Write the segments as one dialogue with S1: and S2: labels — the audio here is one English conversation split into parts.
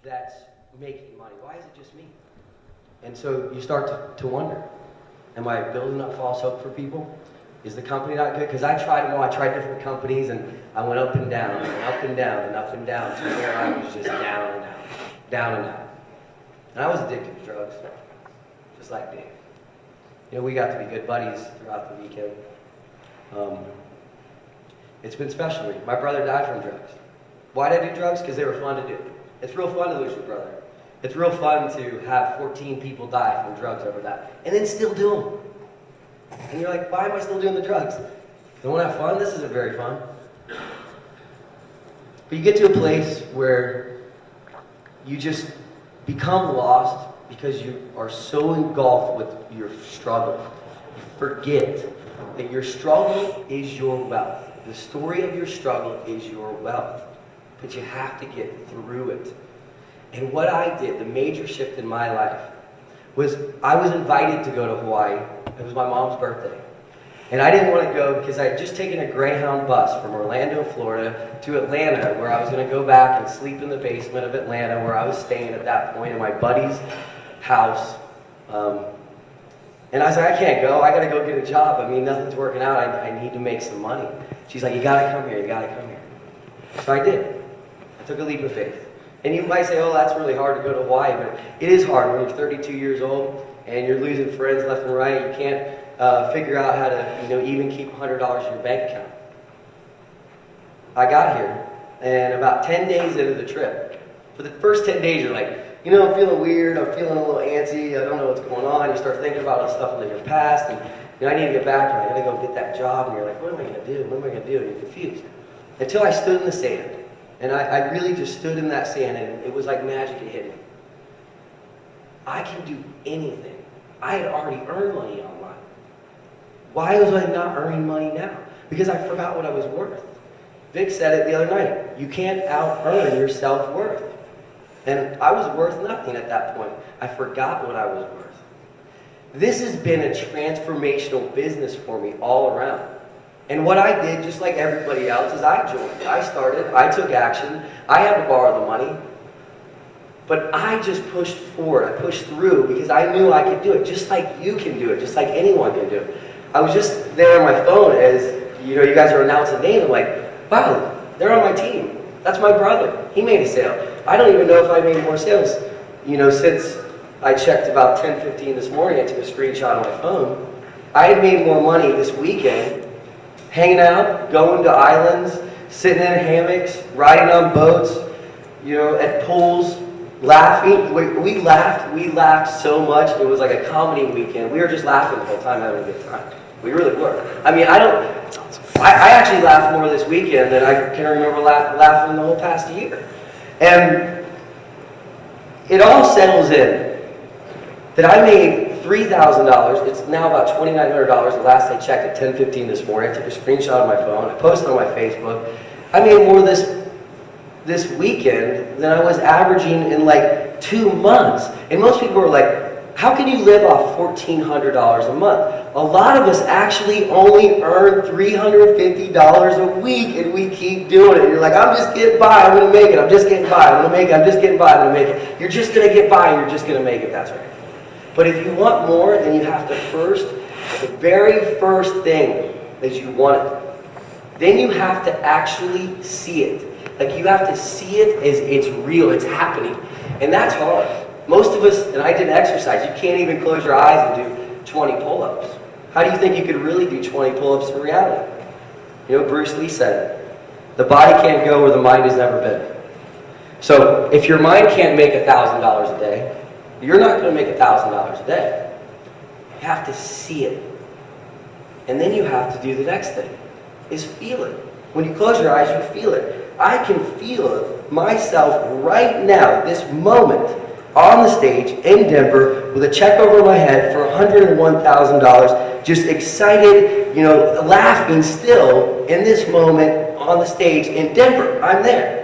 S1: that's making money? Why is it just me? And so you start to wonder, am I building up false hope for people? Is the company not good? Because I tried them all. I tried different companies, and I went up and down, and up and down, and up and down, to where I was just down and out, down and out. And I was addicted to drugs, just like Dave. You know, we got to be good buddies throughout the weekend. It's been special to me. My brother died from drugs. Why did I do drugs? Because they were fun to do. It's real fun to lose your brother. It's real fun to have 14 people die from drugs over that, and then still do them. And you're like, why am I still doing the drugs? Don't want to have fun? This isn't very fun. But you get to a place where you just become lost because you are so engulfed with your struggle. You forget that your struggle is your wealth. The story of your struggle is your wealth. But you have to get through it. And what I did, the major shift in my life, was I was invited to go to Hawaii. It was my mom's birthday. And I didn't want to go because I had just taken a Greyhound bus from Orlando, Florida to Atlanta, where I was going to go back and sleep in the basement of Atlanta, where I was staying at that point in my buddy's house. And I was like, I can't go. I got to go get a job. I mean, nothing's working out. I need to make some money. She's like, you got to come here. You got to come here. So I did. I took a leap of faith. And you might say, oh, that's really hard to go to Hawaii, but it is hard when you're 32 years old and you're losing friends left and right. You can't figure out how to, even keep $100 in your bank account. I got here, and about 10 days into the trip, for the first 10 days, you're like, I'm feeling weird. I'm feeling a little antsy. I don't know what's going on. You start thinking about all the stuff in your past, and I need to get back, and I got to go get that job. And you're like, what am I going to do? What am I going to do? And you're confused. Until I stood in the sand. And I really just stood in that sand, and it was like magic. It hit me. I can do anything. I had already earned money online. Why was I not earning money now? Because I forgot what I was worth. Vic said it the other night. You can't out-earn your self-worth. And I was worth nothing at that point. I forgot what I was worth. This has been a transformational business for me all around. And what I did, just like everybody else, is I joined. I started, I took action, I had to borrow the money, but I just pushed forward, I pushed through because I knew I could do it, just like you can do it, just like anyone can do it. I was just there on my phone as, you guys are announcing names, I'm like, wow, they're on my team. That's my brother. He made a sale. I don't even know if I made more sales, since I checked about 10:15 this morning. I took a screenshot on my phone. I had made more money this weekend hanging out, going to islands, sitting in hammocks, riding on boats, at pools, laughing. We laughed so much. It was like a comedy weekend. We were just laughing the whole time, having a good time. We really were. I mean, I actually laughed more this weekend than I can remember laughing the whole past year. And it all settles in that I made $3,000. It's now about $2,900. The last I checked at 10:15 this morning. I took a screenshot on my phone. I posted on my Facebook. I made more this weekend than I was averaging in like 2 months. And most people are like, how can you live off $1,400 a month? A lot of us actually only earn $350 a week, and we keep doing it. You're like, I'm just getting by. I'm going to make it. I'm just getting by. I'm going to make it. I'm just getting by. I'm going to make it. You're just going to get by, and you're just going to make it. That's right. But if you want more, then you have to the very first thing is you want it. Then you have to actually see it. Like you have to see it as it's real, it's happening. And that's hard. Most of us, and I did exercise, you can't even close your eyes and do 20 pull-ups. How do you think you could really do 20 pull-ups in reality? Bruce Lee said it. The body can't go where the mind has never been. So if your mind can't make $1,000 a day, you're not going to make $1,000 a day. You have to see it. And then you have to do the next thing, is feel it. When you close your eyes, you feel it. I can feel myself right now, this moment, on the stage in Denver with a check over my head for $101,000, just excited, laughing still in this moment on the stage in Denver. I'm there.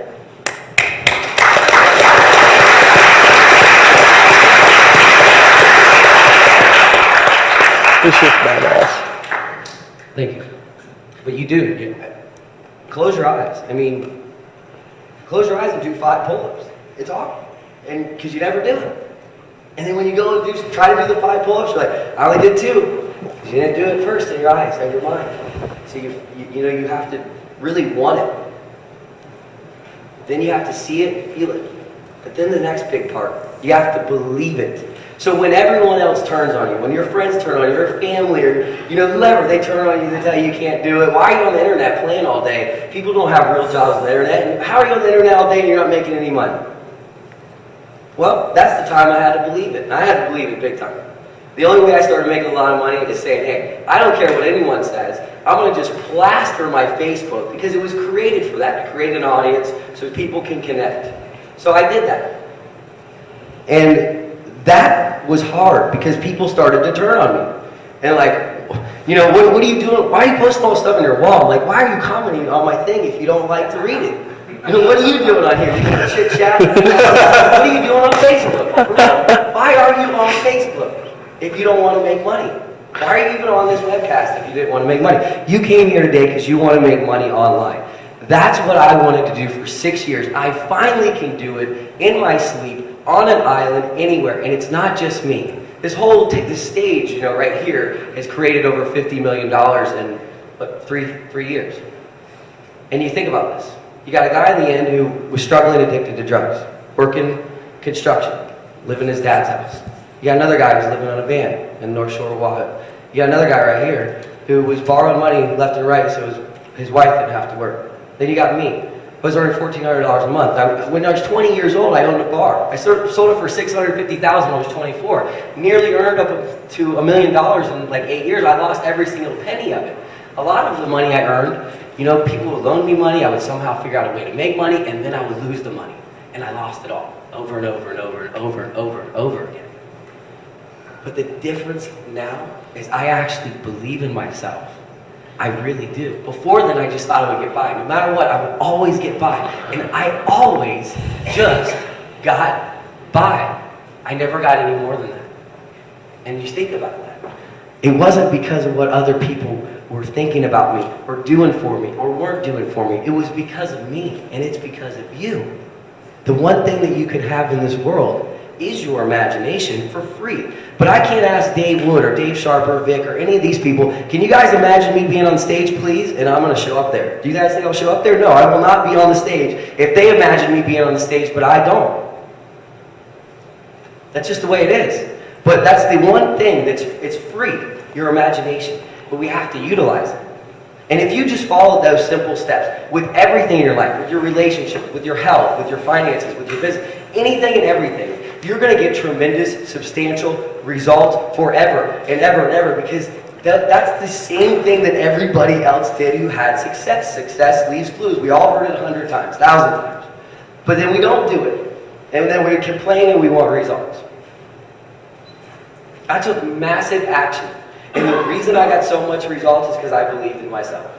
S2: This is badass.
S1: Thank you. But you do. Close your eyes. Close your eyes and do 5 pull-ups. It's hard. and because you never do it. And then when you go and try to do the 5 pull-ups, you're like, I only did 2. Because you didn't do it first in your eyes and your mind. So you have to really want it. Then you have to see it and feel it. But then the next big part, you have to believe it. So when everyone else turns on you, when your friends turn on you, your family, or whoever, they turn on you, they tell you can't do it. Why are you on the internet playing all day? People don't have real jobs on the internet. And how are you on the internet all day and you're not making any money? Well, that's the time I had to believe it. And I had to believe it big time. The only way I started making a lot of money is saying, hey, I don't care what anyone says. I'm going to just plaster my Facebook because it was created for that, to create an audience so people can connect. So I did that. And that was hard because people started to turn on me. And like, what are you doing? Why are you posting all this stuff on your wall? Like, why are you commenting on my thing if you don't like to read it? What are you doing on here? You chit chat? What are you doing on Facebook? Why are you on Facebook if you don't want to make money? Why are you even on this webcast if you didn't want to make money? You came here today because you want to make money online. That's what I wanted to do for 6 years. I finally can do it in my sleep, on an island, anywhere. And it's not just me. This stage, right here, has created over $50 million in three years. And you think about this. You got a guy in the end who was struggling, addicted to drugs, working construction, living in his dad's house. You got another guy who's living on a van in North Shore of Oahu. You got another guy right here who was borrowing money left and right so his wife didn't have to work. Then you got me. I was earning $1,400 a month. When I was 20 years old, I owned a bar. I sold it for $650,000 when I was 24. Nearly earned up to $1 million in like 8 years. I lost every single penny of it. A lot of the money I earned, people would loan me money. I would somehow figure out a way to make money, and then I would lose the money. And I lost it all, over and over and over and over and over and over again. But the difference now is I actually believe in myself. I really do. Before then, I just thought I would get by. No matter what, I would always get by. And I always just got by. I never got any more than that. And you think about that. It wasn't because of what other people were thinking about me or doing for me or weren't doing for me. It was because of me, and it's because of you. The one thing that you can have in this world is your imagination for free. But I can't ask Dave Wood or Dave Sharp or Vic or any of these people, can you guys imagine me being on stage, please? And I'm going to show up there. Do you guys think I'll show up there? No, I will not be on the stage if they imagine me being on the stage, but I don't. That's just the way it is. But that's the one thing it's free, your imagination. But we have to utilize it. And if you just follow those simple steps with everything in your life, with your relationship, with your health, with your finances, with your business, anything and everything, you're going to get tremendous, substantial results forever and ever and ever, because that's the same thing that everybody else did who had success. Success leaves clues. We all heard it 100 times, 1,000 times. But then we don't do it. And then we complain and we want results. I took massive action. And the reason I got so much results is because I believed in myself.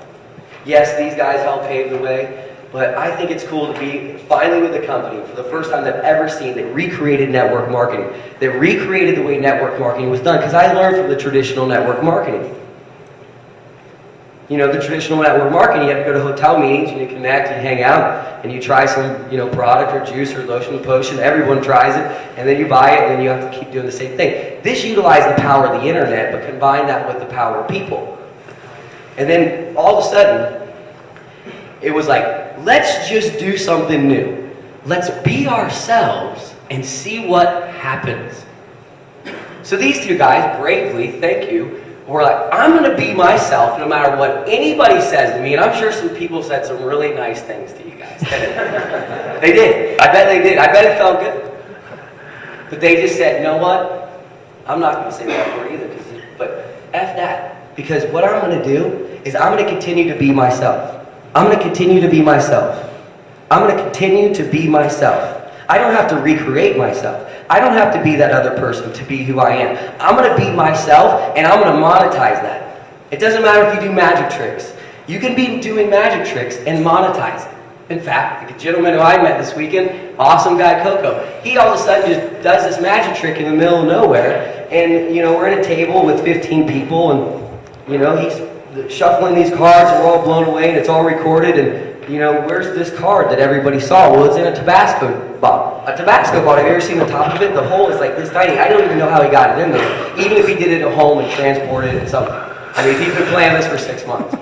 S1: Yes, these guys helped pave the way, but I think it's cool to be finally with a company for the first time that I've ever seen that recreated network marketing, that recreated the way network marketing was done, because I learned from the traditional network marketing. The traditional network marketing, you have to go to hotel meetings, and you connect, and you hang out, and you try some, product or juice or lotion or potion. Everyone tries it, and then you buy it, and then you have to keep doing the same thing. This utilized the power of the internet, but combined that with the power of people. And then all of a sudden, it was like, let's just do something new. Let's be ourselves and see what happens. So these two guys, bravely, thank you, were like, I'm going to be myself no matter what anybody says to me. And I'm sure some people said some really nice things to you guys. They did. I bet they did. I bet it felt good. But they just said, you know what? I'm not going to say that word either. But F that. Because what I'm going to do is I'm going to continue to be myself. I'm going to continue to be myself. I'm going to continue to be myself. I don't have to recreate myself. I don't have to be that other person to be who I am. I'm going to be myself, and I'm going to monetize that. It doesn't matter if you do magic tricks. You can be doing magic tricks and monetize it. In fact, the gentleman who I met this weekend, awesome guy Coco, he all of a sudden just does this magic trick in the middle of nowhere, and we're at a table with 15 people, and he's shuffling these cards, and we're all blown away, and it's all recorded, and where's this card that everybody saw? Well, it's in a Tabasco bottle. A Tabasco bottle, have you ever seen the top of it? The hole is like this tiny. I don't even know how he got it in there. Even if he did it at home and transported it and something. I mean, he's been planning this for 6 months.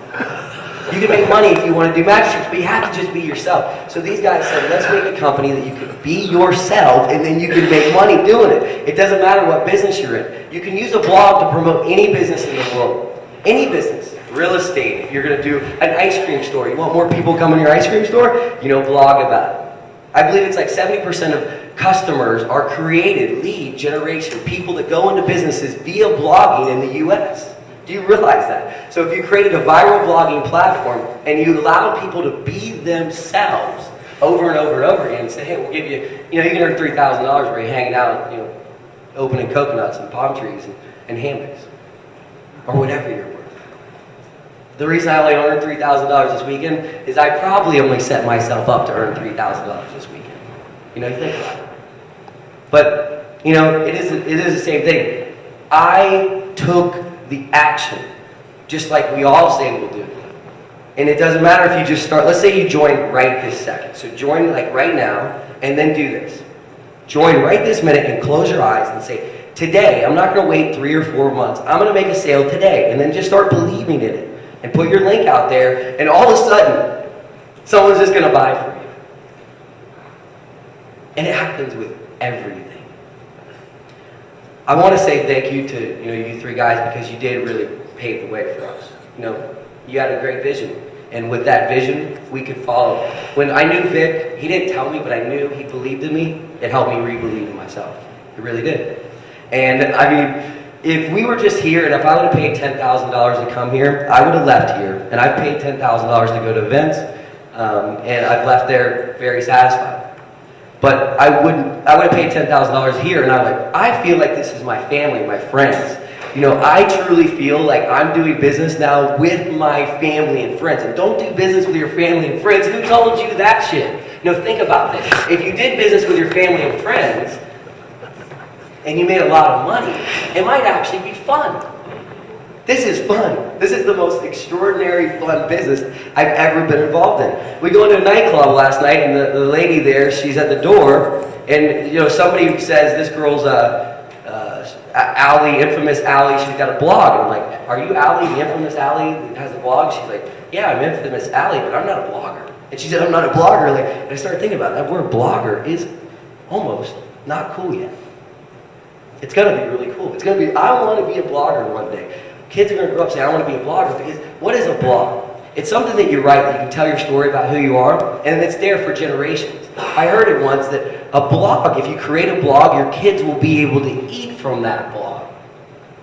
S1: You can make money if you want to do magic tricks, but you have to just be yourself. So these guys said, let's make a company that you can be yourself, and then you can make money doing it. It doesn't matter what business you're in. You can use a blog to promote any business in the world. Any business. Real estate, if you're going to do an ice cream store. You want more people coming to your ice cream store? Blog about it. I believe it's like 70% of customers are created, lead generation, people that go into businesses via blogging in the US. Do you realize that? So if you created a viral blogging platform and you allowed people to be themselves over and over and over again and say, hey, we'll give you, you can earn $3,000 where you're hanging out, opening coconuts and palm trees and hammocks or whatever you're worth. The reason I only earned $3,000 this weekend is I probably only set myself up to earn $3,000 this weekend. You think about it. But, it is the same thing. I took the action, just like we all say we'll do. And it doesn't matter if you just start, let's say you join right this second. So join like right now, and then do this. Join right this minute and close your eyes and say, today, I'm not going to wait 3 or 4 months. I'm going to make a sale today, and then just start believing in it. And put your link out there, and all of a sudden, someone's just going to buy from you. And it happens with everything. I want to say thank you to you 3 guys, because you did really pave the way for us. You had a great vision, and with that vision, we could follow. When I knew Vic, he didn't tell me, but I knew he believed in me. It helped me re-believe in myself. It really did. And I mean, if we were just here, and if I would have paid $10,000 to come here, I would have left here, and I've paid $10,000 to go to events, and I've left there very satisfied. But I would have paid $10,000 here, and I feel like this is my family, my friends. I truly feel like I'm doing business now with my family and friends. And don't do business with your family and friends. Who told you that shit? Think about this. If you did business with your family and friends, and you made a lot of money, it might actually be fun. This is fun. This is the most extraordinary fun business I've ever been involved in. We go into a nightclub last night, and the lady there, she's at the door, and somebody says this girl's Allie, infamous Allie, she's got a blog. And I'm like, are you Allie, the infamous Allie that has a blog? She's like, yeah, I'm infamous Allie, but I'm not a blogger. And she said, I'm not a blogger. And I started thinking about that word blogger is almost not cool yet. It's going to be really cool. It's going to be, I want to be a blogger one day. Kids are going to grow up saying, I want to be a blogger, because what is a blog? It's something that you write, that you can tell your story about who you are, and it's there for generations. I heard it once that a blog, if you create a blog, your kids will be able to eat from that blog.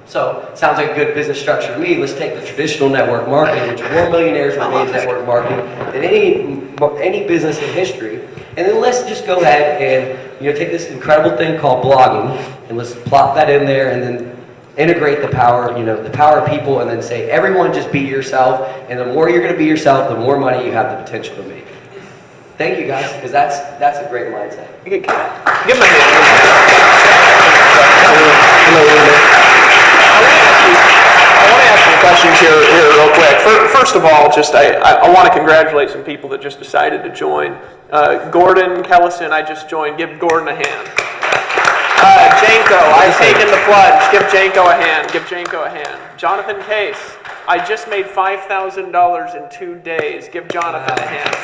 S1: So, sounds like a good business structure to me. Let's take the traditional network marketing, which more millionaires were made in network marketing than any business in history. And then let's just go ahead and take this incredible thing called blogging, and let's plop that in there, and then integrate the power, the power of people, and then say, everyone just be yourself, and the more you're going to be yourself, the more money you have the potential to make. Thank you guys, because that's a great mindset.
S3: Give him a hand. I want to ask some questions here real quick. First of all, I want to congratulate some people that just decided to join. Gordon Kellison, I just joined. Give Gordon a hand. Janko, I've taken the plunge. Give Janko a hand. Give Janko a hand. Jonathan Case, I just made $5,000 in 2 days. Give Jonathan a hand.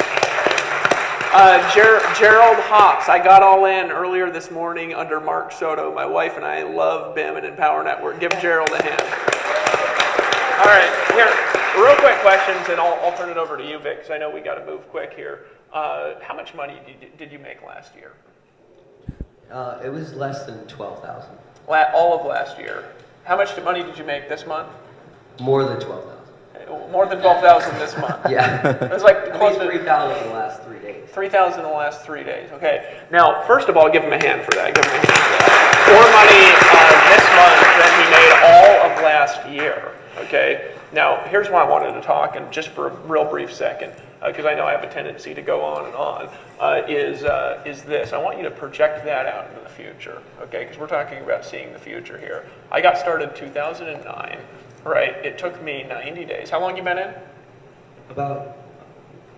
S3: Gerald Hops, I got all in earlier this morning under Mark Soto. My wife and I love BIM and Empower Network. Give Gerald a hand. All right, here, real quick questions, and I'll turn it over to you, Vic, because I know we got to move quick here. How much money did you make last year?
S1: It was less than $12,000.
S3: All of last year. How much money did you make this month?
S1: More than $12,000.
S3: More than $12,000 this month.
S1: Yeah.
S3: It was like close to
S1: $3,000 in the last 3 days.
S3: $3,000 in the last 3 days. Okay. Now, first of all, give him a hand for that. Give him a hand for that. More money this month than he made all of last year. Okay. Now, here's why I wanted to talk, and just for a real brief second, because I know I have a tendency to go on and on, is this. I want you to project that out into the future, okay? Because we're talking about seeing the future here. I got started in 2009, right? It took me 90 days. How long you been in?
S1: About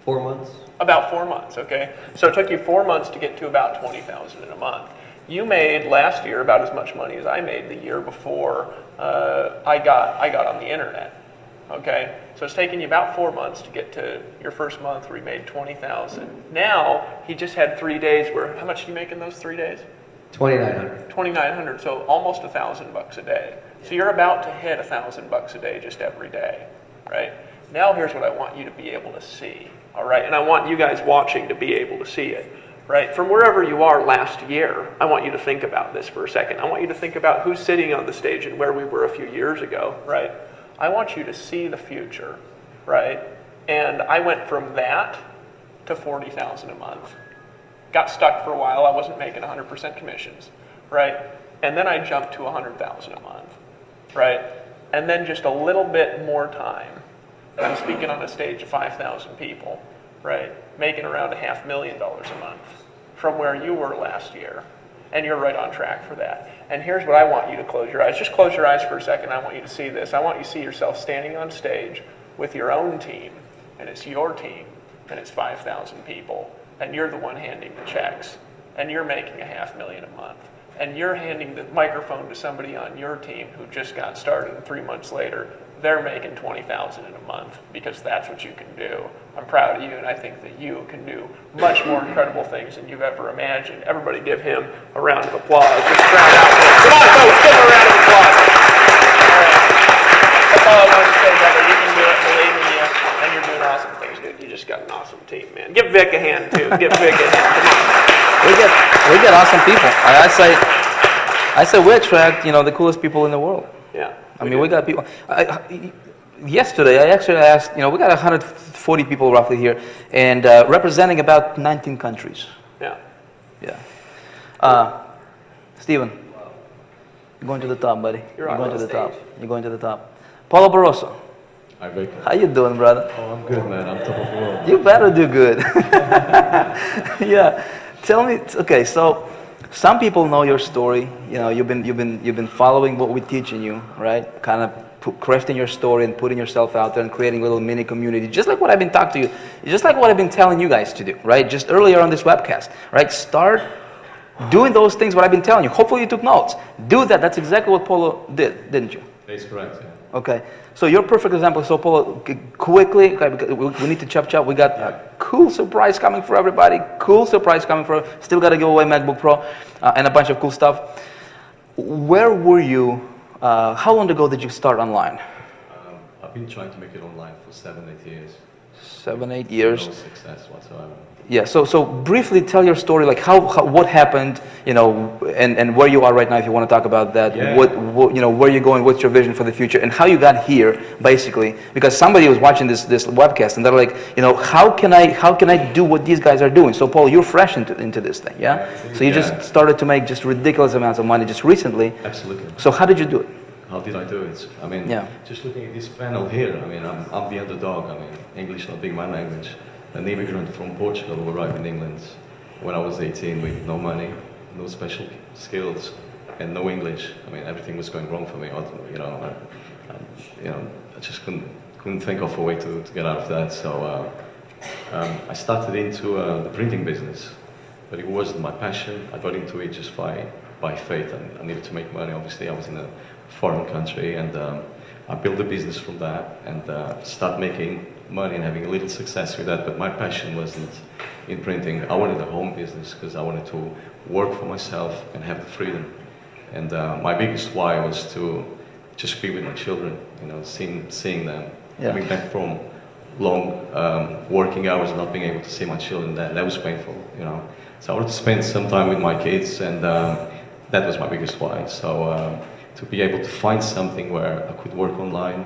S1: 4 months.
S3: About 4 months, okay? So it took you 4 months to get to about 20,000 in a month. You made last year about as much money as I made the year before I got on the internet, okay? So it's taken you about 4 months to get to your first month where you made 20,000. Now, he just had 3 days where, how much did you make in those 3 days?
S1: 2,900.
S3: 2,900, so almost $1,000 a day. So you're about to hit $1,000 a day just every day, right? Now here's what I want you to be able to see, all right? And I want you guys watching to be able to see it, right? From wherever you are last year, I want you to think about this for a second. I want you to think about who's sitting on the stage and where we were a few years ago, right? I want you to see the future, right? And I went from that to 40,000 a month. Got stuck for a while. I wasn't making 100% commissions, right? And then I jumped to 100,000 a month, right? And then just a little bit more time. I'm speaking on a stage of 5,000 people, right? Making around $500,000 a month from where you were last year. And you're right on track for that. And here's what I want you to close your eyes. Just close your eyes for a second. I want you to see this. I want you to see yourself standing on stage with your own team. And it's your team. And it's 5,000 people. And you're the one handing the checks. And you're making $500,000 a month. And you're handing the microphone to somebody on your team who just got started, and 3 months later, they're making 20,000 in a month because that's what you can do. I'm proud of you, and I think that you can do much more incredible things than you've ever imagined. Everybody give him a round of applause. Just a round out there. Come on, folks, give him a round of applause. All right. That's all I wanted to say, brother. You can do it, believe in you, and you're doing awesome things, dude. You just got an awesome team, man. Give Vic a hand, too. Give Vic a hand. Come on.
S2: We get awesome people. I say we attract, the coolest people in the world.
S3: Yeah.
S2: We got people. Yesterday, I actually asked, we got 140 people roughly here, and representing about 19 countries.
S3: Yeah.
S2: Yeah. Steven, you're going to the top, buddy.
S3: You're
S2: going to the
S3: stage.
S2: top. You're going to the top. Paulo Barroso,
S4: Hi, Vic.
S2: how you doing, brother?
S4: Oh, I'm good, man. I'm top of the world.
S2: You better do good. Yeah. Tell me. Okay, so some people know your story. You've been following what we're teaching you, right? Kind of crafting your story and putting yourself out there and creating a little mini community, just like what I've been talking to you, just like what I've been telling you guys to do, right? Just earlier on this webcast, right? Start doing those things what I've been telling you. Hopefully you took notes. Do that. That's exactly what Paulo did, didn't you?
S4: That's correct, yeah.
S2: Okay, so you're a perfect example. So Paulo, quickly, okay, because we need to chop. We got a cool surprise coming for everybody. Still got to give away MacBook Pro and a bunch of cool stuff. Where were you? How long ago did you start online?
S4: I've been trying to make it online for 7-8 years.
S2: 7-8 years.
S4: No success whatsoever.
S2: Yeah. So briefly tell your story, like what happened, and where you are right now, if you want to talk about that.
S4: Yeah.
S2: What where you're going, what's your vision for the future, and how you got here, basically. Because somebody was watching this webcast and they're like, how can I do what these guys are doing? So Paul, you're fresh into this thing, yeah? So you just started to make just ridiculous amounts of money just recently.
S4: Absolutely.
S2: So how did you do it?
S4: How did I do it?
S2: Yeah.
S4: Just looking at this panel here, I'm the underdog. English not being my language. An immigrant from Portugal who arrived in England when I was 18 with no money, no special skills, and no English. Everything was going wrong for me. I just couldn't think of a way to get out of that. So I started into the printing business, but it wasn't my passion. I got into it just by faith, and I needed to make money. Obviously, I was in a foreign country, and I built a business from that and started making money and having a little success with that. But my passion wasn't in printing. I wanted a home business because I wanted to work for myself and have the freedom. And my biggest why was to just be with my children, seeing them.
S2: Yeah.
S4: Coming back from long working hours, not being able to see my children, that was painful, So I wanted to spend some time with my kids, and that was my biggest why. So to be able to find something where I could work online,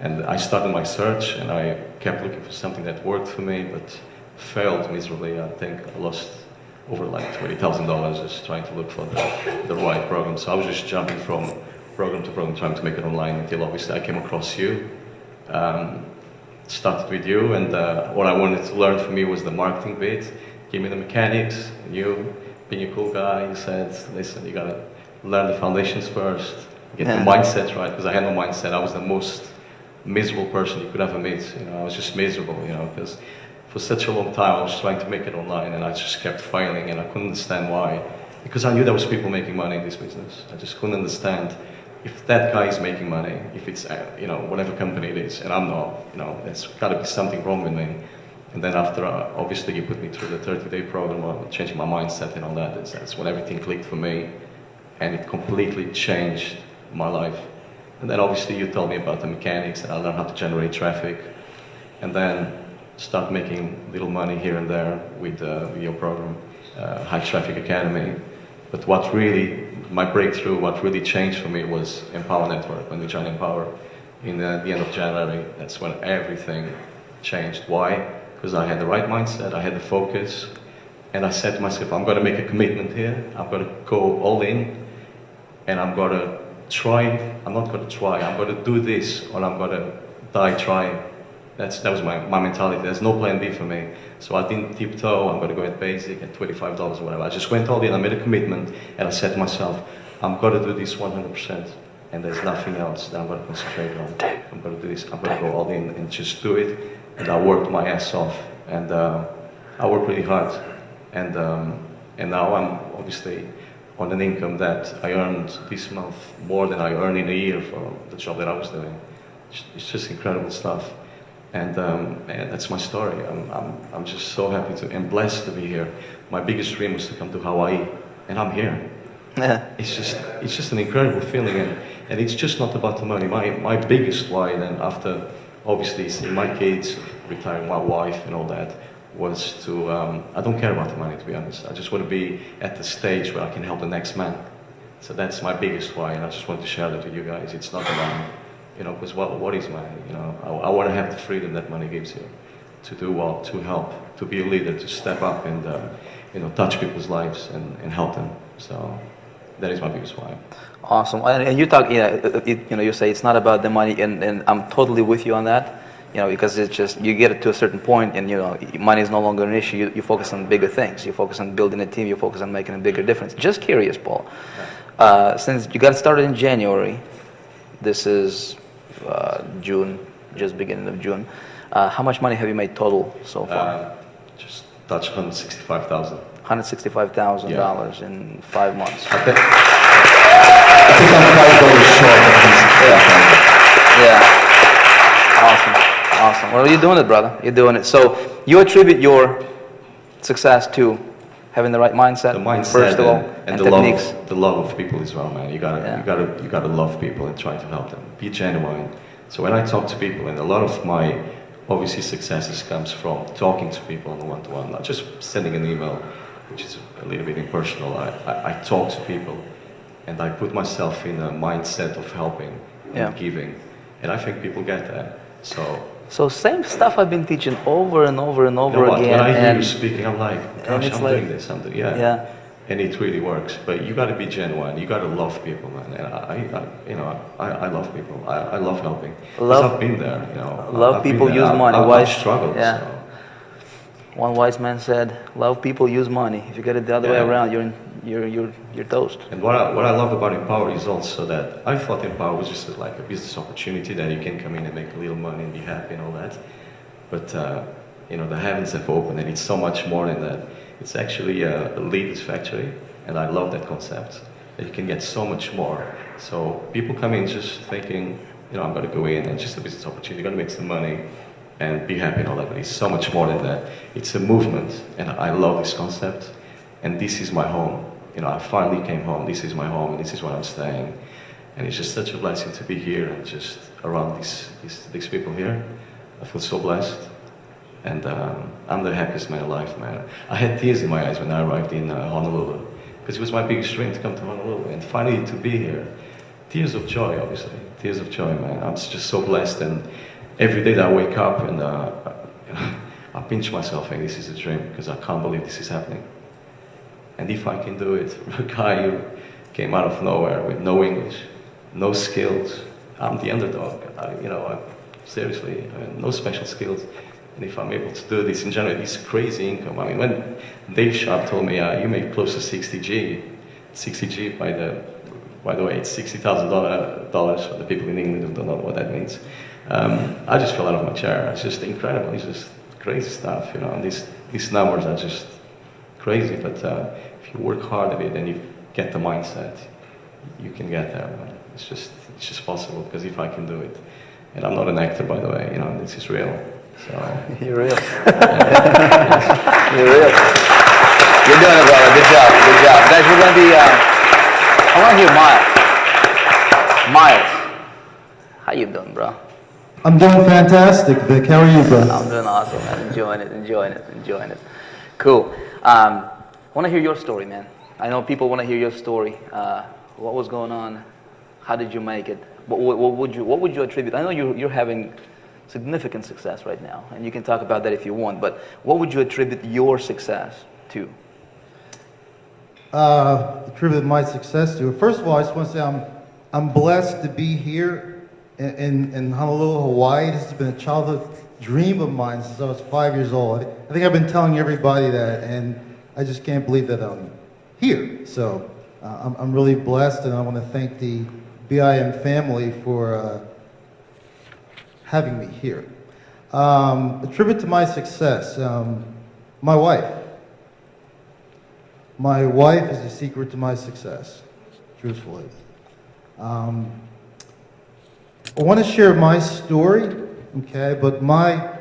S4: and I started my search, and I kept looking for something that worked for me, but failed miserably. I think I lost over like $20,000 just trying to look for the right program. So I was just jumping from program to program, trying to make it online, until obviously I came across you. Started with you, and what I wanted to learn from you was the marketing bit. Give me the mechanics. You, being a cool guy, you said, listen, you gotta learn the foundations first, get the mindset right, because I had no mindset. I was the most miserable person you could ever meet. I was just miserable, because for such a long time I was trying to make it online, and I just kept failing, and I couldn't understand why. Because I knew there was people making money in this business. I just couldn't understand if that guy is making money, if it's whatever company it is, and I'm not. There's got to be something wrong with me. And then after, obviously, you put me through the 30-day program of changing my mindset and all that. That's when everything clicked for me, and it completely changed my life. And then obviously you told me about the mechanics, and I learned how to generate traffic, and then start making little money here and there with your program, High Traffic Academy. But what really, my breakthrough, what really changed for me was Empower Network. When we joined Empower in the end of January, that's when everything changed. Why? Because I had the right mindset, I had the focus, and I said to myself, I'm going to make a commitment here, I'm going to go all in, and I'm going to try, I'm not going to try, I'm going to do this, or I'm going to die trying. That was my mentality. There's no plan B for me. So I didn't tiptoe, I'm going to go at basic, at $25 or whatever. I just went all in, I made a commitment, and I said to myself, I'm going to do this 100%, and there's nothing else that I'm going to concentrate on. I'm going to do this, I'm going to go all in and just do it. And I worked my ass off, and I worked really hard. And now I'm obviously on an income that I earned this month more than I earned in a year for the job that I was doing. It's just incredible stuff. And that's my story. I'm just so happy and blessed to be here. My biggest dream was to come to Hawaii, and I'm here.
S2: Yeah.
S4: It's just an incredible feeling, and it's just not about the money. My biggest why then, after obviously seeing my kids, retiring my wife and all that, was to, I don't care about the money, to be honest. I just want to be at the stage where I can help the next man. So that's my biggest why, and I just want to share that with you guys. It's not the money, because what is money? I want to have the freedom that money gives you to do what, to help, to be a leader, to step up and, touch people's lives and help them. So that is my biggest why.
S2: Awesome. And you talk, you say it's not about the money, and I'm totally with you on that. Because it's just, you get it to a certain point, and money is no longer an issue. You focus on bigger things. You focus on building a team. You focus on making a bigger difference. Just curious, Paul. Since you got started in January, this is June, just beginning of June. How much money have you made total so far?
S4: Just touched $165,000.
S2: $165,000 in 5 months.
S4: I think I'm $5 short of this.
S2: Yeah. Awesome. Well, you're doing it, brother. You're doing it. So you attribute your success to having the right mindset,
S4: The mindset,
S2: first of all,
S4: and the
S2: techniques.
S4: love of people as well, man. You gotta love people and try to help them. Be genuine. So when I talk to people, and a lot of my obviously successes comes from talking to people on a one-to-one, not just sending an email, which is a little bit impersonal. I talk to people, and I put myself in a mindset of helping and giving, and I think people get that. So
S2: same stuff I've been teaching over and over and over again.
S4: When I hear you speaking, I'm like, gosh, I'm doing this.
S2: Yeah.
S4: And it really works. But you got to be genuine. You got to love people, man. And I love people. I love helping. Because I've been there.
S2: Love people, use money.
S4: I've struggled.
S2: Yeah.
S4: So.
S2: One wise man said, "Love people, use money. If you get it the other way around, you're toast."
S4: And what I love about Empower is also that I thought Empower was just like a business opportunity that you can come in and make a little money and be happy and all that. But the heavens have opened, and it's so much more than that. It's actually a leader's factory, and I love that concept. That you can get so much more. So people come in just thinking, I'm going to go in and just a business opportunity, going to make some money and be happy and all that. But it's so much more than that. It's a movement, and I love this concept. And this is my home. I finally came home. This is my home, and this is where I'm staying. And it's just such a blessing to be here and just around these people here. I feel so blessed. And I'm the happiest man alive, man. I had tears in my eyes when I arrived in Honolulu, because it was my biggest dream to come to Honolulu, and finally to be here. Tears of joy, obviously. Tears of joy, man. I'm just so blessed, and every day that I wake up and I pinch myself saying this is a dream, because I can't believe this is happening. And if I can do it, a guy who came out of nowhere with no English, no skills, I'm the underdog. Seriously, no special skills. And if I'm able to do this in general, this crazy income. I mean, when Dave Sharp told me, you make close to 60G, 60G by the way, it's $60,000 for the people in England who don't know what that means. I just fell out of my chair. It's just incredible. It's just crazy stuff, you know. And these numbers are just crazy, but if you work hard at it and you get the mindset, you can get there. Man. It's just possible, because if I can do it, and I'm not an actor, by the way, you know, this is real. So
S2: You're real. You're real. You're doing it, brother. Good job. Good job. Guys, we're going to be, I want to hear Miles. Miles, how you doing, bro?
S5: I'm doing fantastic, Vic. How are you, bro?
S2: I'm doing awesome, man. Enjoying it. Cool. I want to hear your story, man. I know people want to hear your story. What was going on? How did you make it? What would you attribute? I know you're having significant success right now, and you can talk about that if you want, but what would you attribute your success to?
S5: Attribute my success to. First of all, I just want to say I'm blessed to be here in Honolulu, Hawaii. This has been a childhood dream of mine since I was 5 years old. I think I've been telling everybody that, and I just can't believe that I'm here. So I'm really blessed, and I want to thank the BIM family for having me here. Attribute to my success, my wife. My wife is the secret to my success, truthfully. I want to share my story, okay, but my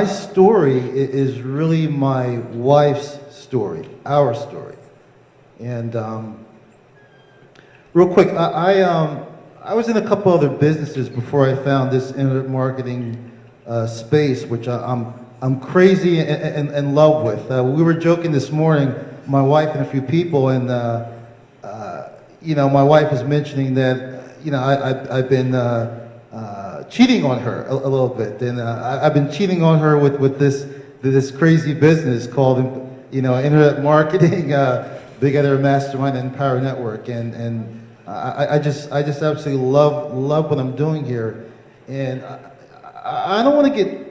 S5: story is really my wife's story, our story. And real quick, I was in a couple other businesses before I found this internet marketing space, which I'm crazy and in love with. We were joking this morning, my wife and a few people, and you know, my wife was mentioning that, you know, I've been cheating on her a little bit, and I've been cheating on her with this crazy business called, you know, internet marketing, Big Other Mastermind and Power Network, and I just absolutely love what I'm doing here, and I don't want to get.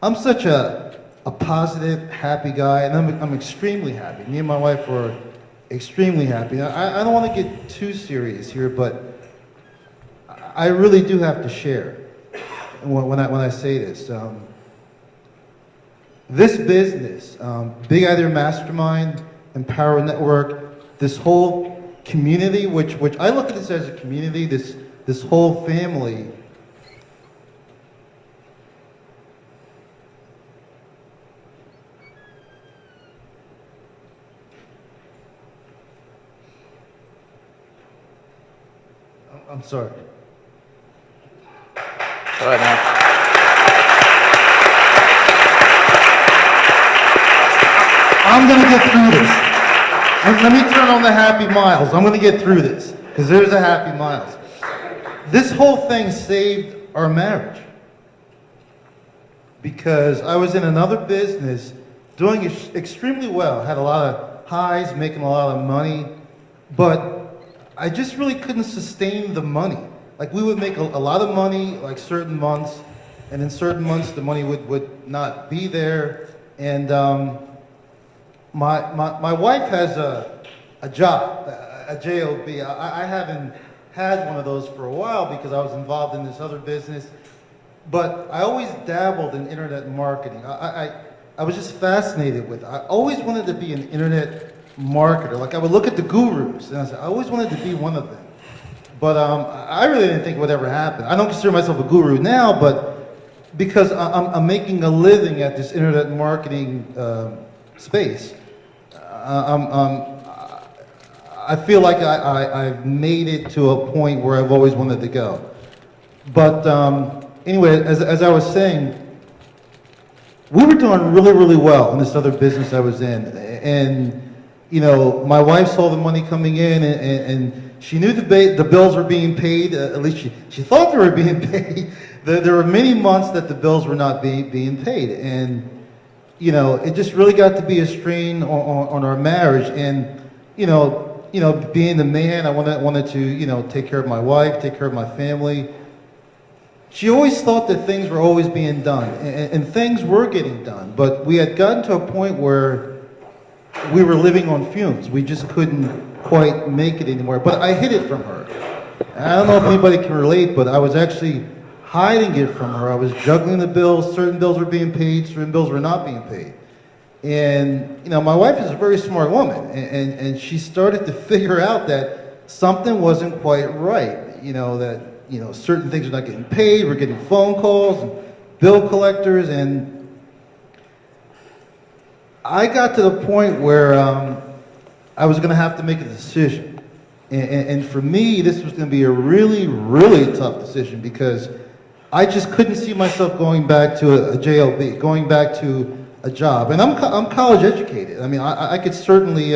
S5: I'm such a positive, happy guy, and I'm extremely happy. Me and my wife are extremely happy. I don't want to get too serious here, but I really do have to share when I say this. This business, Big Either Mastermind and Power Network, this whole community, which I look at this as a community, this whole family. I'm sorry.
S2: All right, man.
S5: I'm going to get through this. Let me turn on the happy miles. I'm going to get through this, because there's a happy miles. This whole thing saved our marriage, because I was in another business doing extremely well, had a lot of highs, making a lot of money, but I just really couldn't sustain the money. Like, we would make a lot of money, like certain months, and in certain months the money would not be there. And my wife has a job, a job. I haven't had one of those for a while because I was involved in this other business, but I always dabbled in internet marketing. I was just fascinated with it. I always wanted to be an internet marketer. Like, I would look at the gurus, and I said, I always wanted to be one of them. But I really didn't think it would ever happen. I don't consider myself a guru now, but because I'm making a living at this internet marketing space, I feel like I've made it to a point where I've always wanted to go. But anyway, as I was saying, we were doing really, really well in this other business I was in. And you know, my wife saw the money coming in, and she knew the bills were being paid. At least she thought they were being paid. There were many months that the bills were not being paid, and you know, it just really got to be a strain on our marriage. And you know, being the man, I wanted to, you know, take care of my wife, take care of my family. She always thought that things were always being done, and things were getting done, but we had gotten to a point where we were living on fumes. We just couldn't quite make it anymore. But I hid it from her. And I don't know if anybody can relate, but I was actually hiding it from her. I was juggling the bills. Certain bills were being paid, certain bills were not being paid. And, you know, my wife is a very smart woman, and she started to figure out that something wasn't quite right. You know, that, you know, certain things are not getting paid, we're getting phone calls, and bill collectors, and I got to the point where I was gonna have to make a decision. And for me, this was gonna be a really, really tough decision because I just couldn't see myself going back to a JLB, going back to a job. And I'm college educated. I mean, I could certainly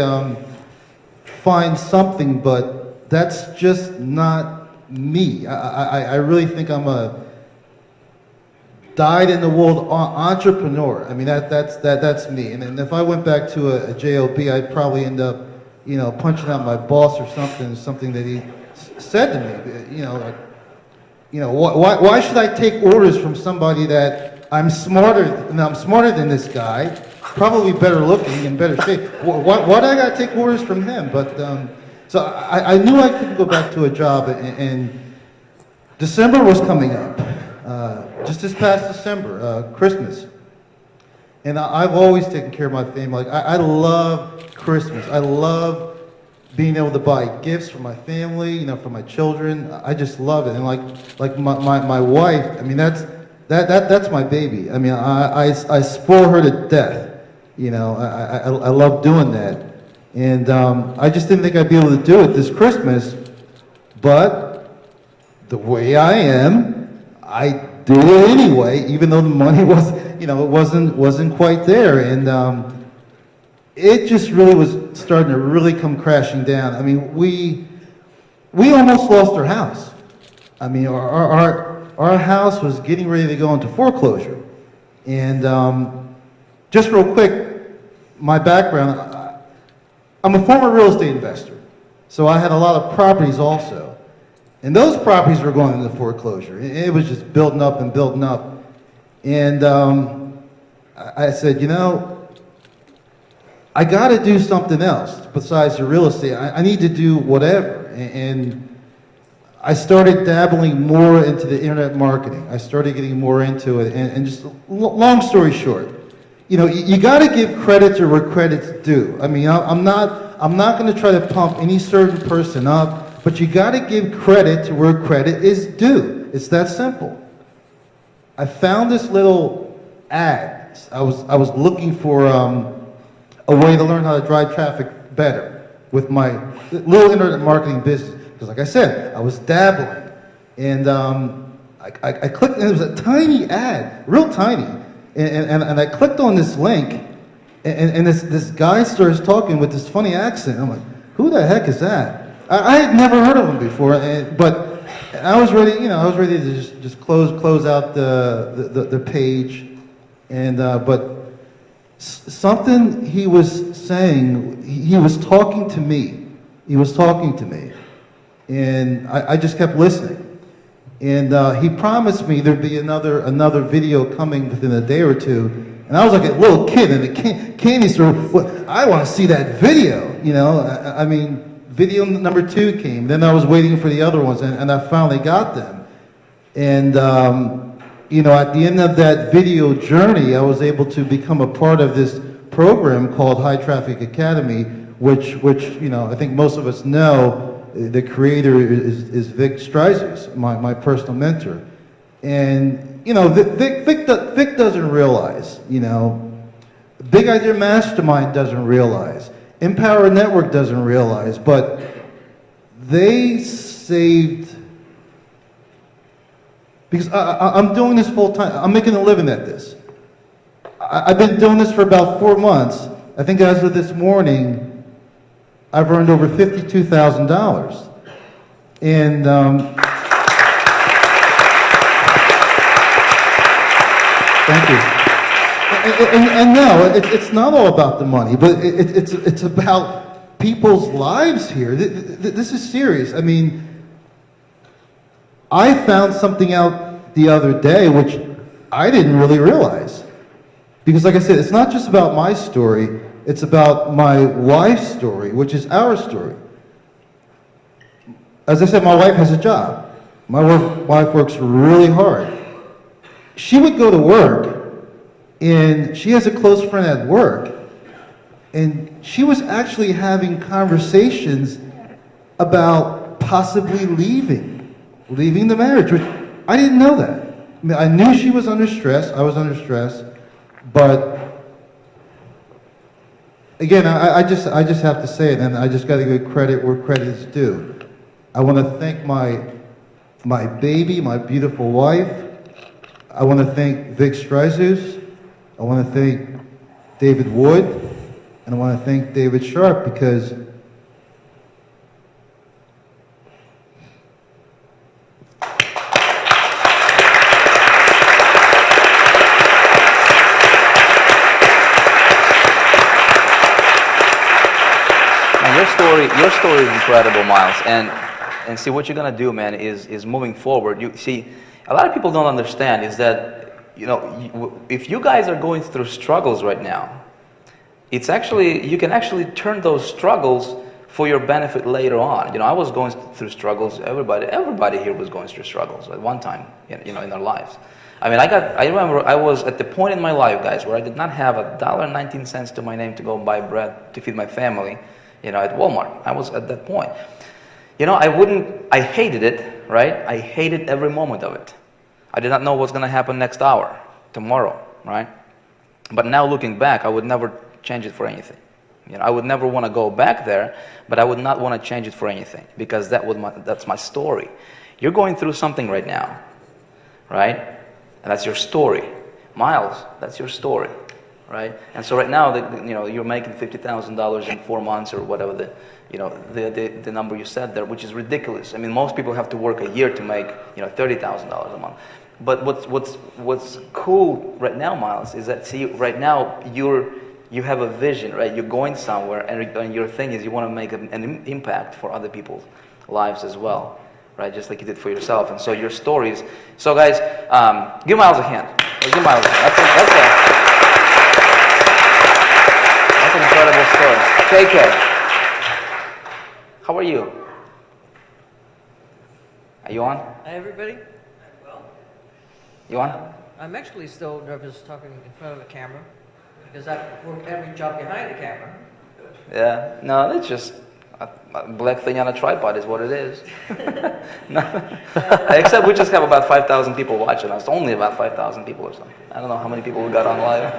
S5: find something, but that's just not me. I really think I'm a dyed-in-the-wool entrepreneur. I mean, that's me. And if I went back to a JLB, I'd probably end up, you know, punching out my boss or something that he said to me. You know, why should I take orders from somebody that I'm smarter than this guy, probably better looking and better shape. Why do I gotta take orders from him? But so I knew I couldn't go back to a job, and December was coming up. Just this past December, Christmas. And I've always taken care of my family. Like I love Christmas. I love being able to buy gifts for my family, you know, for my children. I just love it. And like my wife, I mean, that's my baby. I mean, I spoil her to death. You know, I love doing that. And I just didn't think I'd be able to do it this Christmas. But the way I am, I did it anyway, even though the money was, you know, it wasn't quite there. And it just really was starting to really come crashing down. I mean, we almost lost our house. I mean, our house was getting ready to go into foreclosure. And just real quick, my background, I'm a former real estate investor. So I had a lot of properties also. And those properties were going into foreclosure. It was just building up and building up. And I said, you know, I got to do something else besides the real estate. I need to do whatever. And I started dabbling more into the internet marketing. I started getting more into it. And just long story short, you know, you got to give credit to where credit's due. I mean, I'm not going to try to pump any certain person up, but you got to give credit to where credit is due. It's that simple. I found this little ad. I was looking for a way to learn how to drive traffic better with my little internet marketing business. Because like I said, I was dabbling. And I clicked, and it was a tiny ad, real tiny. And I clicked on this link, and this guy starts talking with this funny accent. I'm like, who the heck is that? I had never heard of him before, but I was ready, you know, I was ready to just close out the page. And but something he was saying, he was talking to me. He was talking to me. And I just kept listening. And he promised me there'd be another video coming within a day or two. And I was like a little kid in a candy store. Well, I want to see that video, you know. I mean, video number 2 came. Then I was waiting for the other ones, and I finally got them. And you know, at the end of that video journey, I was able to become a part of this program called High Traffic Academy, which you know, I think most of us know. The creator is Vic Streisers, my personal mentor. And, you know, Vic doesn't realize, you know, Big Idea Mastermind doesn't realize, Empower Network doesn't realize, but they saved, because I'm doing this full time, I'm making a living at this. I've been doing this for about 4 months. I think as of this morning, I've earned over $52,000. And thank you. And no, it's not all about the money, but it's about people's lives here. This is serious. I mean, I found something out the other day which I didn't really realize. Because like I said, it's not just about my story. It's about my wife's story, which is our story. As I said, my wife has a job. wife works really hard. She would go to work, and she has a close friend at work, and she was actually having conversations about possibly leaving the marriage, which I didn't know that. I mean, I knew she was under stress, I was under stress, but again, I just have to say it, and I just got to give credit where credit is due. I want to thank my baby, my beautiful wife. I want to thank Vic Streizus. I want to thank David Wood, and I want to thank David Sharp because
S2: your story is incredible, Miles. And see, what you're gonna do, man, is moving forward. You see, a lot of people don't understand is that, if you guys are going through struggles right now, it's actually, you can actually turn those struggles for your benefit later on. I was going through struggles. Everybody here was going through struggles at one time, in their lives. I mean, I remember I was at the point in my life, guys, where I did not have $1.19 to my name to go buy bread to feed my family, at Walmart. I was at that point. I hated it, right? I hated every moment of it. I did not know what's going to happen next hour, tomorrow, right? But now looking back, I would never change it for anything. I would never want to go back there, but I would not want to change it for anything because that's my story. You're going through something right now, right? And that's your story. Miles, that's your story, right? And so right now, you're making $50,000 in 4 months or whatever the number you said there, which is ridiculous. I mean, most people have to work a year to make $30,000 a month. But what's cool right now, Miles, is that right now you have a vision, right? You're going somewhere, and your thing is you want to make an impact for other people's lives as well, right? Just like you did for yourself. And so your stories. So guys, give Miles a hand. Give Miles a hand. That's an incredible story. KK, how are you? Are you on?
S6: Hi, everybody. Well,
S2: You on?
S6: I'm actually still nervous talking in front of the camera because I've worked every job behind the camera.
S2: Yeah. No, that's just a black thing on a tripod is what it is. No. Except we just have about 5,000 people watching us. Only about 5,000 people or something. I don't know how many people we got on live.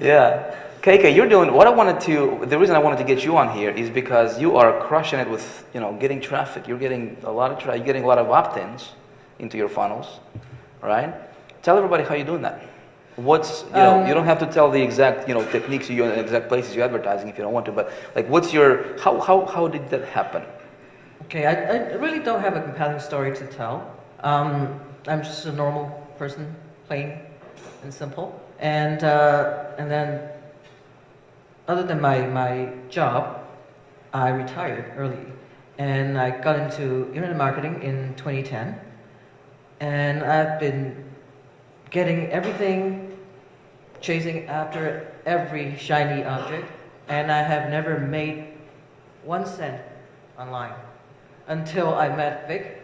S2: Yeah. KK, you're doing what the reason I wanted to get you on here is because you are crushing it with, getting traffic. You're getting a lot of you're getting a lot of opt-ins into your funnels, right? Tell everybody how you're doing that. What's, you don't have to tell the exact, techniques you use and exact places you're advertising if you don't want to, but like what's your, how did that happen?
S6: Okay, I really don't have a compelling story to tell. I'm just a normal person, plain and simple. And then other than my job, I retired early. And I got into internet marketing in 2010. And I've been getting everything, chasing after every shiny object. And I have never made 1 cent online until I met Vic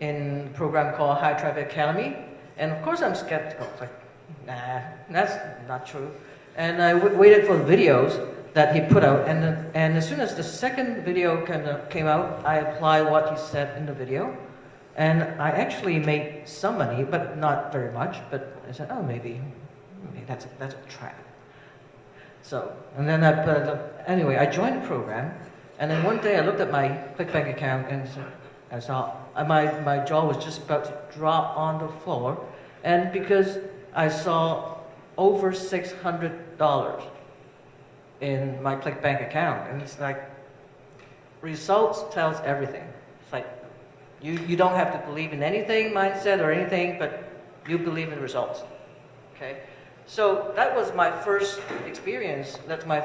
S6: in a program called High Traffic Academy. And of course I'm skeptical. It's like, nah, that's not true. And I waited for the videos that he put out, and as soon as the second video came out, I applied what he said in the video, and I actually made some money, but not very much. But I said, oh, maybe that's a trap. So, and then anyway, I joined the program, and then one day I looked at my ClickBank account, and I saw my jaw was just about to drop on the floor, and because I saw over $600 in my ClickBank account, and it's like, results tells everything. It's like, you don't have to believe in anything, mindset or anything, but you believe in results, okay? So that was my first experience, that's my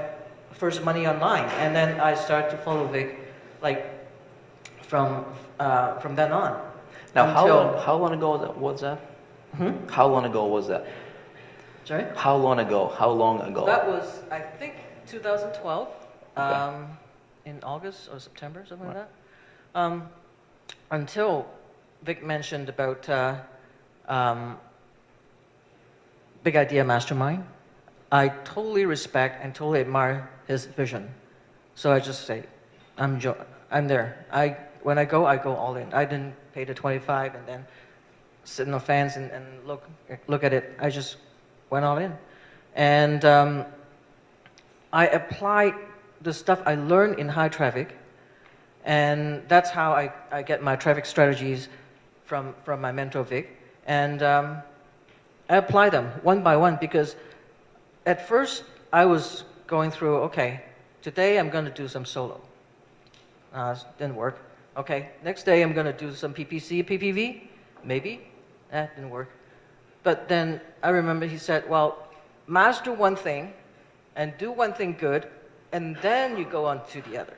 S6: first money online, and then I started to follow Vic, like, from then on.
S2: Now, how long ago was that? How long ago was that?
S6: Sorry?
S2: How long ago?
S6: That was, I think, 2012, in August or September, something like that. until Vic mentioned about Big Idea Mastermind, I totally respect and totally admire his vision. So I just say, I'm there. When I go all in. I didn't pay the 25 and then sit in the fence and look at it. I just went all in. And I applied the stuff I learned in high traffic, and that's how I get my traffic strategies from my mentor Vic. And I apply them one by one, because at first I was going through, okay, today I'm going to do some solo. Didn't work. Okay, next day I'm going to do some PPC, PPV, maybe. Didn't work. But then I remember he said, well, master one thing and do one thing good, and then you go on to the other.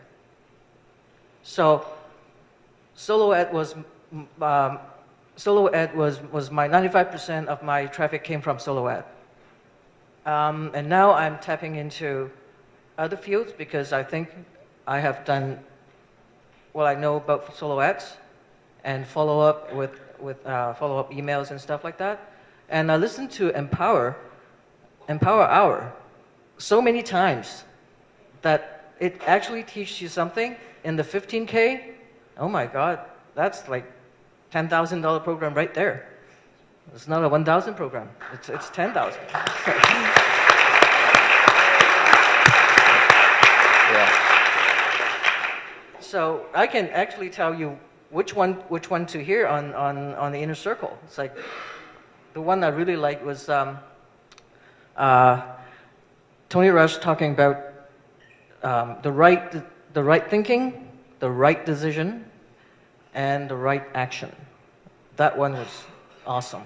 S6: So solo ad was my 95% of my traffic came from solo ad. And now I'm tapping into other fields because I think I have done what I know about solo ads and follow up with follow-up emails and stuff like that. And I listened to Empower Hour so many times that it actually teaches you something in the 15K. Oh my God, that's like $10,000 program right there. It's not a 1,000 program. It's 10,000.
S2: Yeah.
S6: So I can actually tell you which one to hear on the inner circle. It's like the one I really liked was Tony Rush talking about the right thinking, the right decision, and the right action. That one was awesome.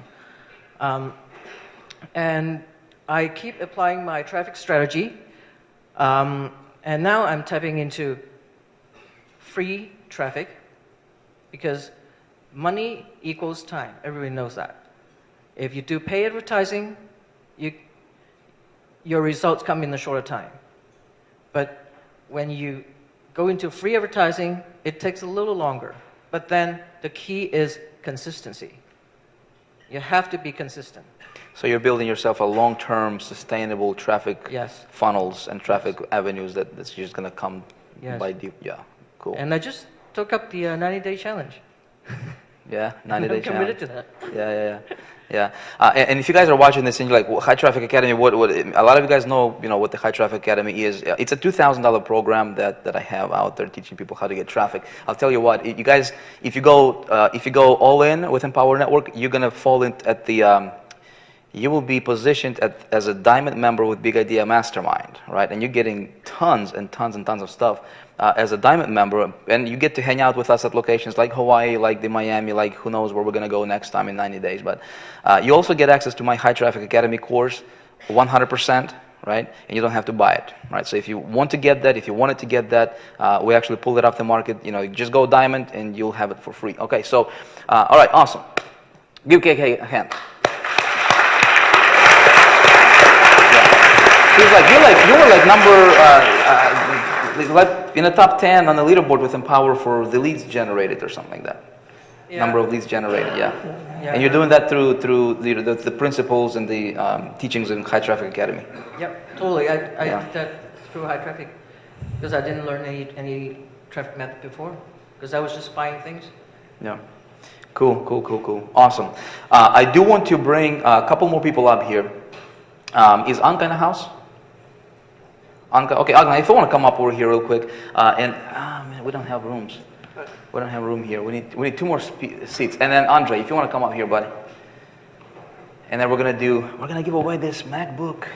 S6: And I keep applying my traffic strategy, and now I'm tapping into free traffic, because money equals time. Everybody knows that. If you do pay advertising, your results come in a shorter time. But when you go into free advertising, it takes a little longer. But then the key is consistency. You have to be consistent.
S2: So you're building yourself a long-term, sustainable traffic
S6: Yes.
S2: funnels and traffic avenues that's just going to come
S6: Yes.
S2: by deep. Yeah, cool.
S6: And I just took up the 90-day challenge.
S2: Yeah, 90-day
S6: I'm committed
S2: challenge.
S6: to that.
S2: Yeah. And if you guys are watching this and you're like, well, High Traffic Academy, what? A lot of you guys know, what the High Traffic Academy is. It's a $2,000 program that I have out there teaching people how to get traffic. I'll tell you what, you guys, if you go all in with Empower Network, you're gonna fall in at the. You will be positioned as a diamond member with Big Idea Mastermind, right? And you're getting tons and tons and tons of stuff as a diamond member, and you get to hang out with us at locations like Hawaii, like the Miami, like who knows where we're going to go next time in 90 days. But you also get access to my High Traffic Academy course, 100%, right? And you don't have to buy it, right? So if you want to get that, if you wanted to get that, we actually pulled it off the market. You just go diamond and you'll have it for free. Okay, so, all right, awesome. Give KK a hand. He's like, you were like number, in the top 10 on the leaderboard with Empower for the leads generated or something like that.
S6: Yeah.
S2: Number of leads generated, yeah.
S6: Yeah.
S2: And you're doing that through the principles and the teachings in High Traffic Academy.
S6: Yep, totally. I
S2: Yeah.
S6: did that through high traffic because I didn't learn any traffic method before, because I was just buying things.
S2: Yeah. Cool. Awesome. I do want to bring a couple more people up here. Is Anka in the house? Anka, okay, Anka, if you want to come up over here real quick, man, we don't have rooms. We don't have room here. We need 2 more seats. And then Andre, if you want to come up here, buddy. And then we're gonna give away this MacBook.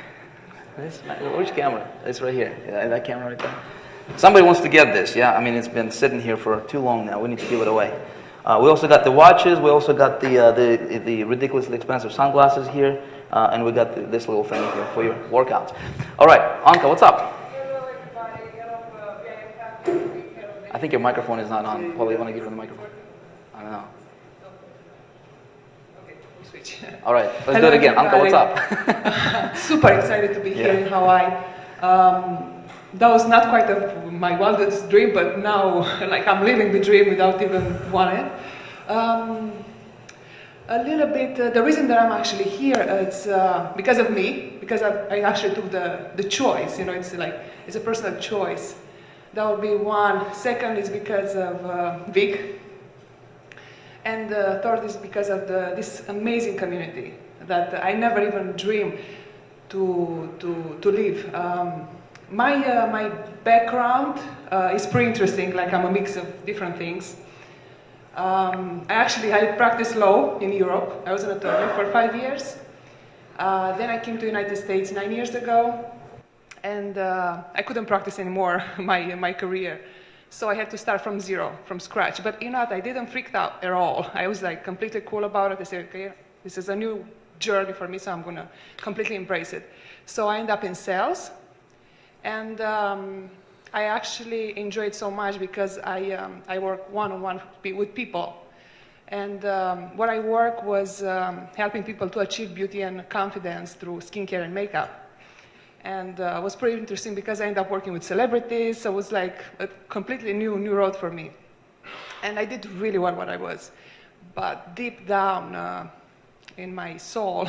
S2: Which camera? It's right here. Yeah, that camera right there. Somebody wants to get this. Yeah, I mean it's been sitting here for too long now. We need to give it away. We also got the watches. We also got the ridiculously expensive sunglasses here. And we got this little thing here for your workouts. All right, Anka, what's up? I think your microphone is not on. Paul, you want to give her the microphone? I don't know.
S7: Okay, we switch.
S2: All right, let's do it again. Anka, what's up?
S7: Super excited to be here in Hawaii. that was not quite my wildest dream, but now like I'm living the dream without even wanting it. A little bit, the reason that I'm actually here, it's because of me, because I actually took the choice, you know, it's like, it's a personal choice. That would be one. Second is because of Vic. And the third is because of this amazing community that I never even dreamed to live. My background is pretty interesting, like I'm a mix of different things. I practiced law in Europe. I was an attorney for 5 years. Then I came to the United States 9 years ago, and I couldn't practice anymore my career. So I had to start from zero, from scratch. But you know what, I didn't freak out at all. I was like completely cool about it. I said, okay, this is a new journey for me, so I'm gonna completely embrace it. So I ended up in sales, and I actually enjoy it so much because I work one-on-one with people. And what I work was helping people to achieve beauty and confidence through skincare and makeup. And it was pretty interesting because I ended up working with celebrities, so it was like a completely new road for me. And I did really well what I was. But deep down in my soul,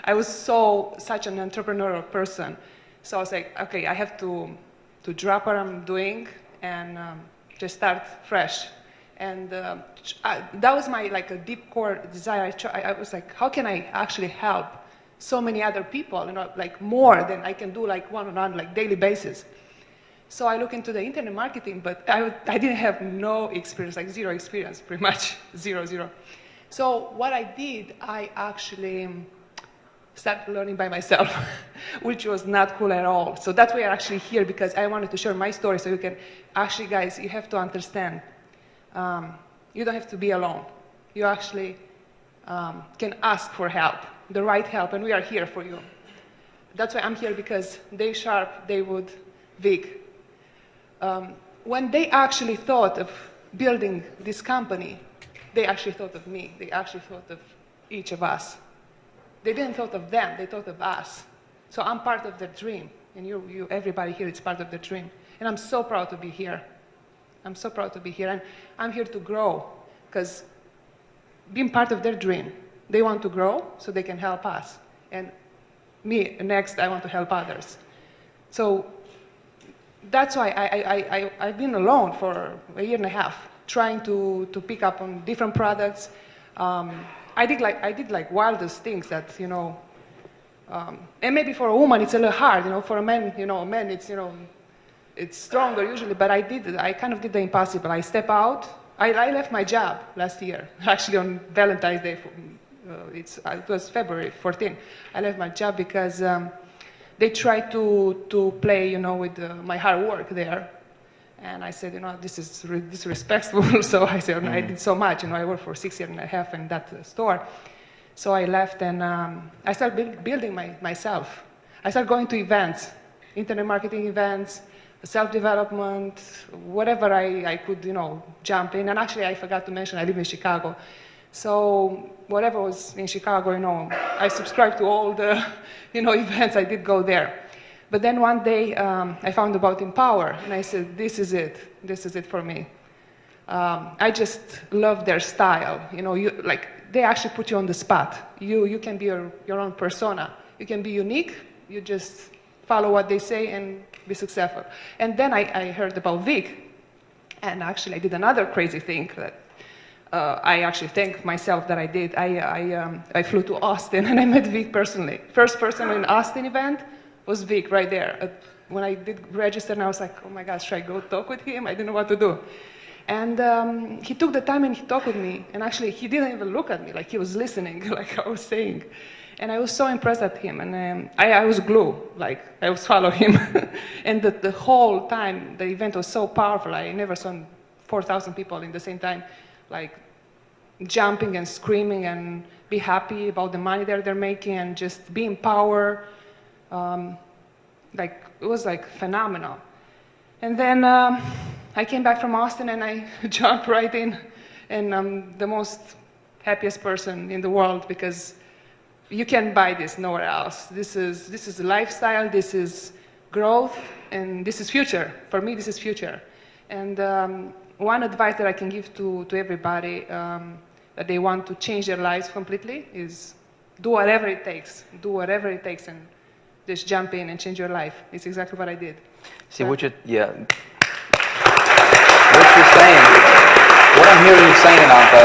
S7: I was such an entrepreneurial person. So I was like, okay, I have to drop what I'm doing and just start fresh. And that was my like a deep core desire. I was like, how can I actually help so many other people, you know, like more than I can do like one-on-one, like daily basis. So I look into the internet marketing, but I didn't have no experience, like zero experience, pretty much zero. So what I did, I actually started learning by myself, which was not cool at all. So that's why I'm actually here, because I wanted to share my story so you can, actually guys, you have to understand, you don't have to be alone. You actually can ask for help, the right help, and we are here for you. That's why I'm here, because Dave Sharp, David, Vic, when they actually thought of building this company, they actually thought of me. They actually thought of each of us. They didn't thought of them, they thought of us. So I'm part of their dream, and everybody here is part of their dream. And I'm so proud to be here. I'm so proud to be here, and I'm here to grow, because being part of their dream, they want to grow so they can help us. And me, next, I want to help others. So that's why I've been alone for a year and a half, trying to pick up on different products. I did like wildest things that, you know, and maybe for a woman it's a little hard, you know, for a man, it's, you know, it's stronger usually, but I kind of did the impossible. I step out. I left my job last year, actually on Valentine's Day. It was February 14. I left my job because they tried to play, you know, with my hard work there. And I said, you know, this is disrespectful. So I said, I did so much. You know, I worked for 6 years and a half in that store. So I left, and I started building myself. I started going to events, internet marketing events, self-development, whatever I could, you know, jump in. And actually, I forgot to mention, I live in Chicago. So whatever was in Chicago, you know, I subscribed to all the, you know, events. I did go there. But then one day, I found about Empower, and I said, this is it. This is it for me. I just love their style. You know, they actually put you on the spot. You can be your own persona. You can be unique. You just follow what they say and be successful. And then I heard about Vic, and actually I did another crazy thing that I actually thank myself that I did. I flew to Austin, and I met Vic personally. First person in Austin event was Vic right there. When I did register, and I was like, oh my gosh, should I go talk with him? I didn't know what to do. And he took the time and he talked with me. And actually, he didn't even look at me, like he was listening, like I was saying. And I was so impressed at him. And I was glued, like I was following him. And the whole time, the event was so powerful. I never saw 4,000 people in the same time, like jumping and screaming and be happy about the money that they're making and just be empowered. Like, it was like phenomenal. And then I came back from Austin and I jumped right in, and I'm the most happiest person in the world, because you can't buy this nowhere else. This is a lifestyle, this is growth, and this is future. For me, this is future. And one advice that I can give to everybody that they want to change their lives completely is do whatever it takes. Do whatever it takes and just jump in and change your life. It's exactly what I did.
S2: See, what you're saying, what I'm hearing you saying, Anka,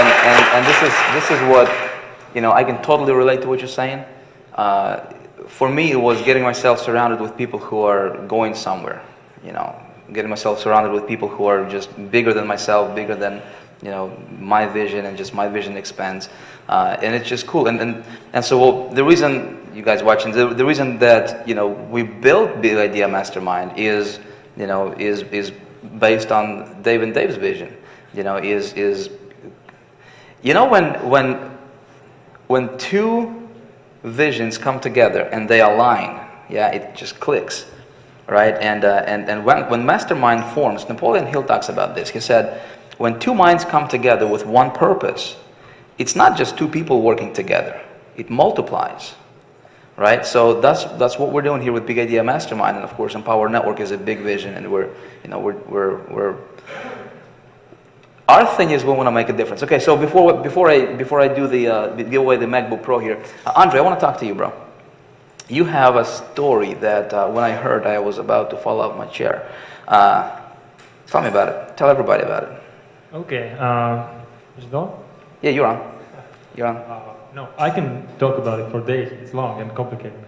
S2: and this is what, I can totally relate to what you're saying. For me, it was getting myself surrounded with people who are going somewhere, getting myself surrounded with people who are just bigger than myself, bigger than, my vision, and just my vision expands. And it's just cool. And so the reason, you guys watching, the reason that, we built Big Idea Mastermind is based on Dave and Dave's vision. When two visions come together and they align, it just clicks, right? And when Mastermind forms, Napoleon Hill talks about this. He said, when two minds come together with one purpose, it's not just two people working together; it multiplies, right? So that's what we're doing here with Big Idea Mastermind, and of course, Empower Network is a big vision, and we're our thing is we want to make a difference. Okay, so before I do the give away the MacBook Pro here, Andre, I want to talk to you, bro. You have a story that when I heard, I was about to fall out of my chair. Tell me about it. Tell everybody about it.
S8: Okay. Is it on?
S2: Yeah, you're on. You're on.
S8: No, I can talk about it for days. It's long and complicated.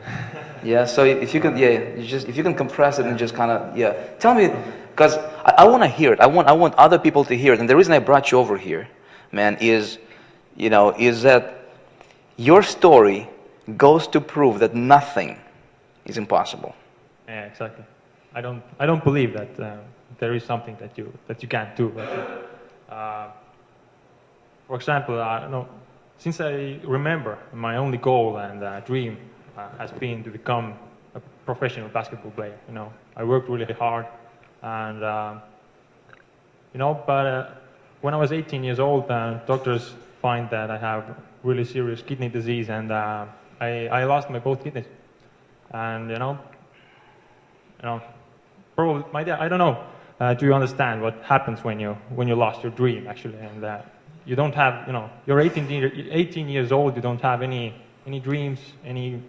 S2: Yeah. So if you can, if you can compress it and just kind of, tell me, because I want to hear it. I want other people to hear it. And the reason I brought you over here, man, is that your story goes to prove that nothing is impossible.
S8: Yeah, exactly. I don't believe that there is something that you can't do. For example, since I remember, my only goal and dream has been to become a professional basketball player. I worked really hard, and but when I was 18 years old, doctors find that I have really serious kidney disease, and I lost my both kidneys. And probably I don't know. Do you understand what happens when you lost your dream actually? And you don't have, you're 18 years old. You don't have any dreams, any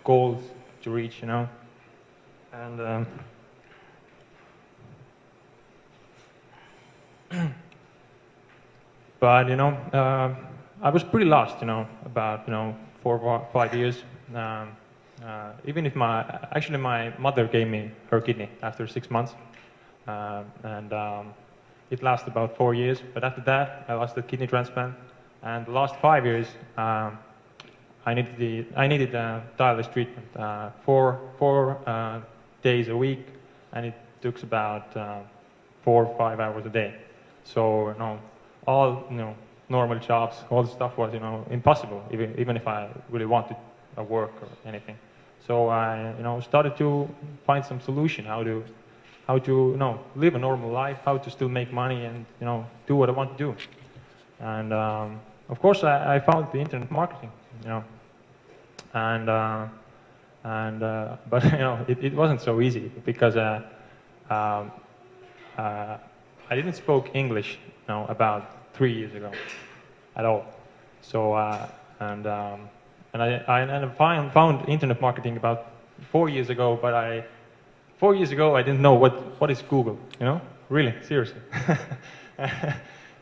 S8: goals to reach, And but I was pretty lost, about 4 or 5 years. Even if my mother gave me her kidney after 6 months, and it lasted about 4 years. But after that, I lost the kidney transplant, and the last 5 years, I needed tireless treatment, 4 days a week, and it took about 4 or 5 hours a day. So all normal jobs, all the stuff was impossible, even if I really wanted a work or anything. So I started to find some solution how to live a normal life, how to still make money and do what I want to do. And of course I found the internet marketing, but it wasn't so easy because I didn't speak English about 3 years ago at all. So and I found internet marketing about 4 years ago, but 4 years ago I didn't know what is Google, really, seriously.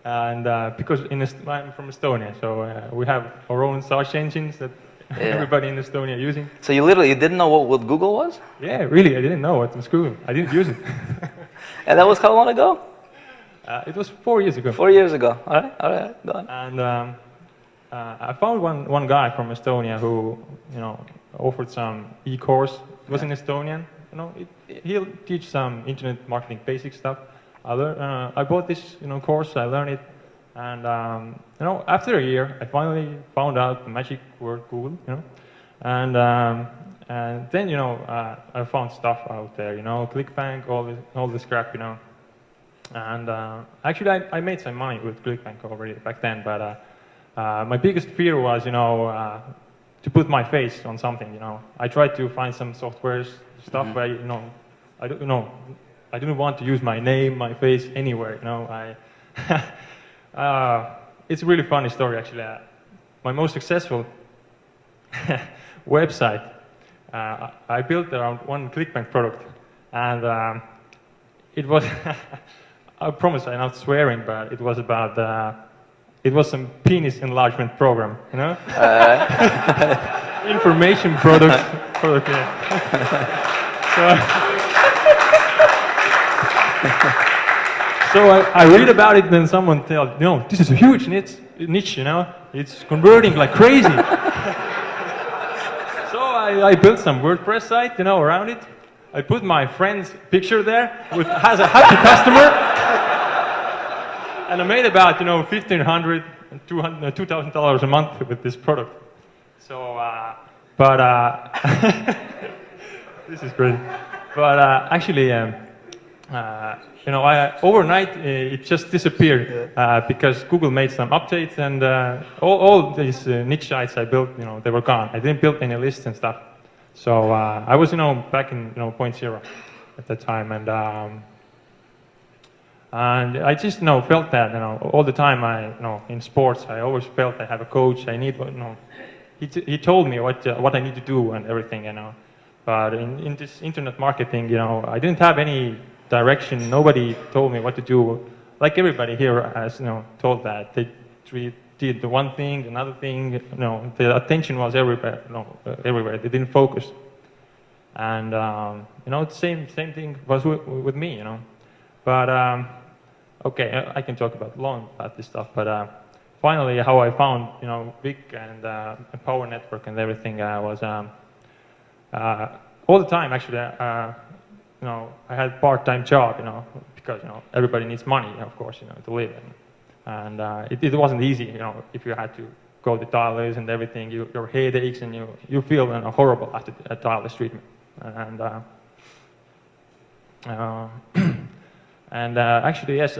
S8: And because I'm from Estonia, so we have our own search engines that everybody in Estonia using.
S2: So you didn't know what Google was?
S8: Yeah, really, I didn't know what was Google. I didn't use it.
S2: And that was how long ago?
S8: It was 4 years ago.
S2: 4 years ago. All right, go on.
S8: And I found one guy from Estonia who, offered some e-course. It was in Estonian. He'll teach some internet marketing basic stuff. I bought this, course. I learned it, and after a year, I finally found out the magic word Google. And then I found stuff out there. ClickBank, all this crap. And actually, I made some money with ClickBank already back then, but my biggest fear was, to put my face on something. I tried to find some softwares, stuff where I don't, you know, I didn't want to use my name, my face anywhere. You know, it's a really funny story actually. My most successful website, I built around one ClickBank product, and it was. I promise I'm not swearing, but it was about. It was some penis enlargement program, you know. Information product, yeah. So I read about it, then someone tells, no, this is a huge niche, you know, it's converting like crazy. So I built some WordPress site, you know, around it. I put my friend's picture there, with has a happy customer, and I made about, you know, $1,500, $2,000 a month with this product. So, this is great. But actually, you know, overnight it just disappeared because Google made some updates, and all these niche sites I built, you know, they were gone. I didn't build any lists and stuff. So I was, you know, back in, you know, point zero at that time, and I just, you know, felt that, you know, all the time. You know, in sports, I always felt I have a coach. I need, you know, he told me what I need to do and everything, you know. But in this internet marketing, you know, I didn't have any direction. Nobody told me what to do. Like everybody here has, you know, told that they did the one thing, another thing. You know, the attention was everywhere. You know, everywhere. They didn't focus. And you know, the same thing was with me. You know, but okay, I can talk long about this stuff. But finally, how I found, you know, Vic and Power Network and everything was all the time actually. You know, I had a part-time job, you know, because, you know, everybody needs money, of course, you know, to live. And it wasn't easy, you know, if you had to go to toilets and everything, your headaches, and you feel, you know, horrible after a toilet treatment. And and actually, yes,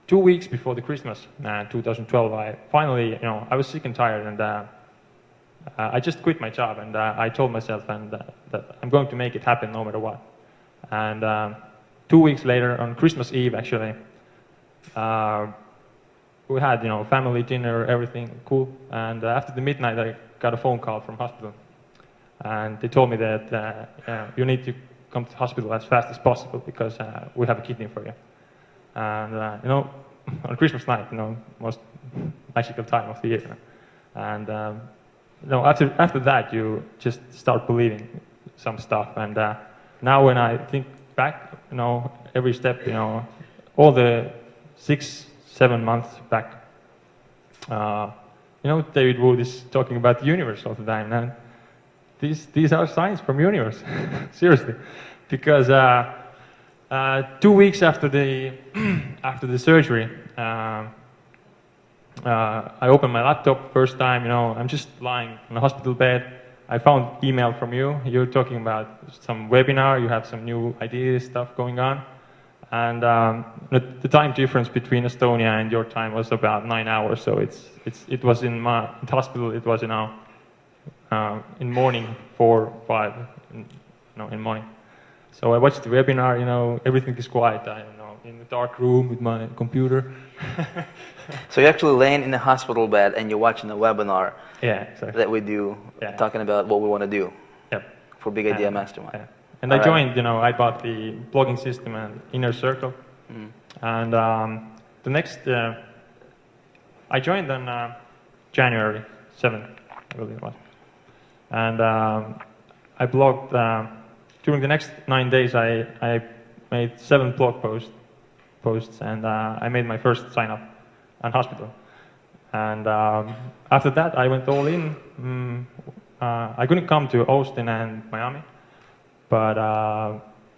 S8: 2 weeks before the Christmas, 2012, I finally, you know, I was sick and tired, and I just quit my job, and I told myself that I'm going to make it happen no matter what. And 2 weeks later, on Christmas Eve, actually, we had, you know, family dinner, everything cool. And after the midnight, I got a phone call from hospital, and they told me that you need to come to hospital as fast as possible because we have a kidney for you. And you know, on Christmas night, you know, most magical time of the year. And you know, after that, you just start believing some stuff. And now when I think back, you know, every step, you know, all the 6-7 months back, you know, David Wood is talking about the universe all the time, and these are signs from universe, seriously, because 2 weeks after the after the surgery, I opened my laptop first time. You know, I'm just lying on a hospital bed. I found email from you. You're talking about some webinar. You have some new ideas, stuff going on, and the time difference between Estonia and your time was about 9 hours. So it was in the hospital. It was, you know, in morning 4, 5, you know, in morning. So I watched the webinar. You know, everything is quiet. I don't know, in the dark room with my computer.
S2: So you're actually laying in the hospital bed and you're watching the webinar
S8: exactly.
S2: that we do, talking about what we want to do for Big Idea Mastermind.
S8: Yeah. And I joined, you know, I bought the blogging system and Inner Circle. And the next, I joined on January 7th, I believe it was. And I blogged, during the next 9 days, I made 7 blog posts, and I made my first sign up on hospital. And after that, I went all in. I couldn't come to Austin and Miami, but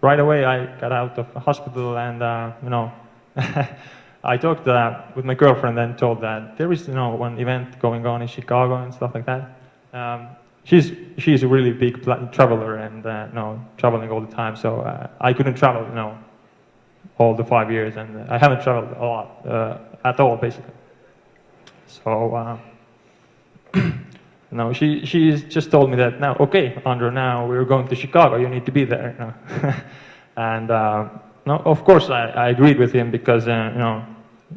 S8: right away I got out of the hospital, and you know, I talked with my girlfriend and told that there is, you know, one event going on in Chicago and stuff like that. She's a really big traveler and you know, traveling all the time, so I couldn't travel, you know, all the 5 years, and I haven't traveled a lot at all, basically. So No, she's just told me that now, okay, Andrew, now we're going to Chicago, you need to be there. You know? And no, of course I agreed with him because you know,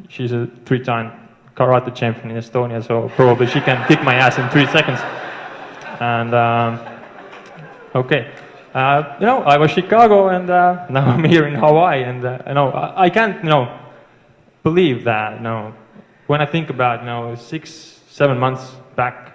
S8: she's a 3-time karate champion in Estonia, so probably she can kick my ass in 3 seconds. And okay, you know, I was Chicago, and now I'm here in Hawaii, and you know, I can't, you know, believe that. You know, when I think about, you know, 6-7 months back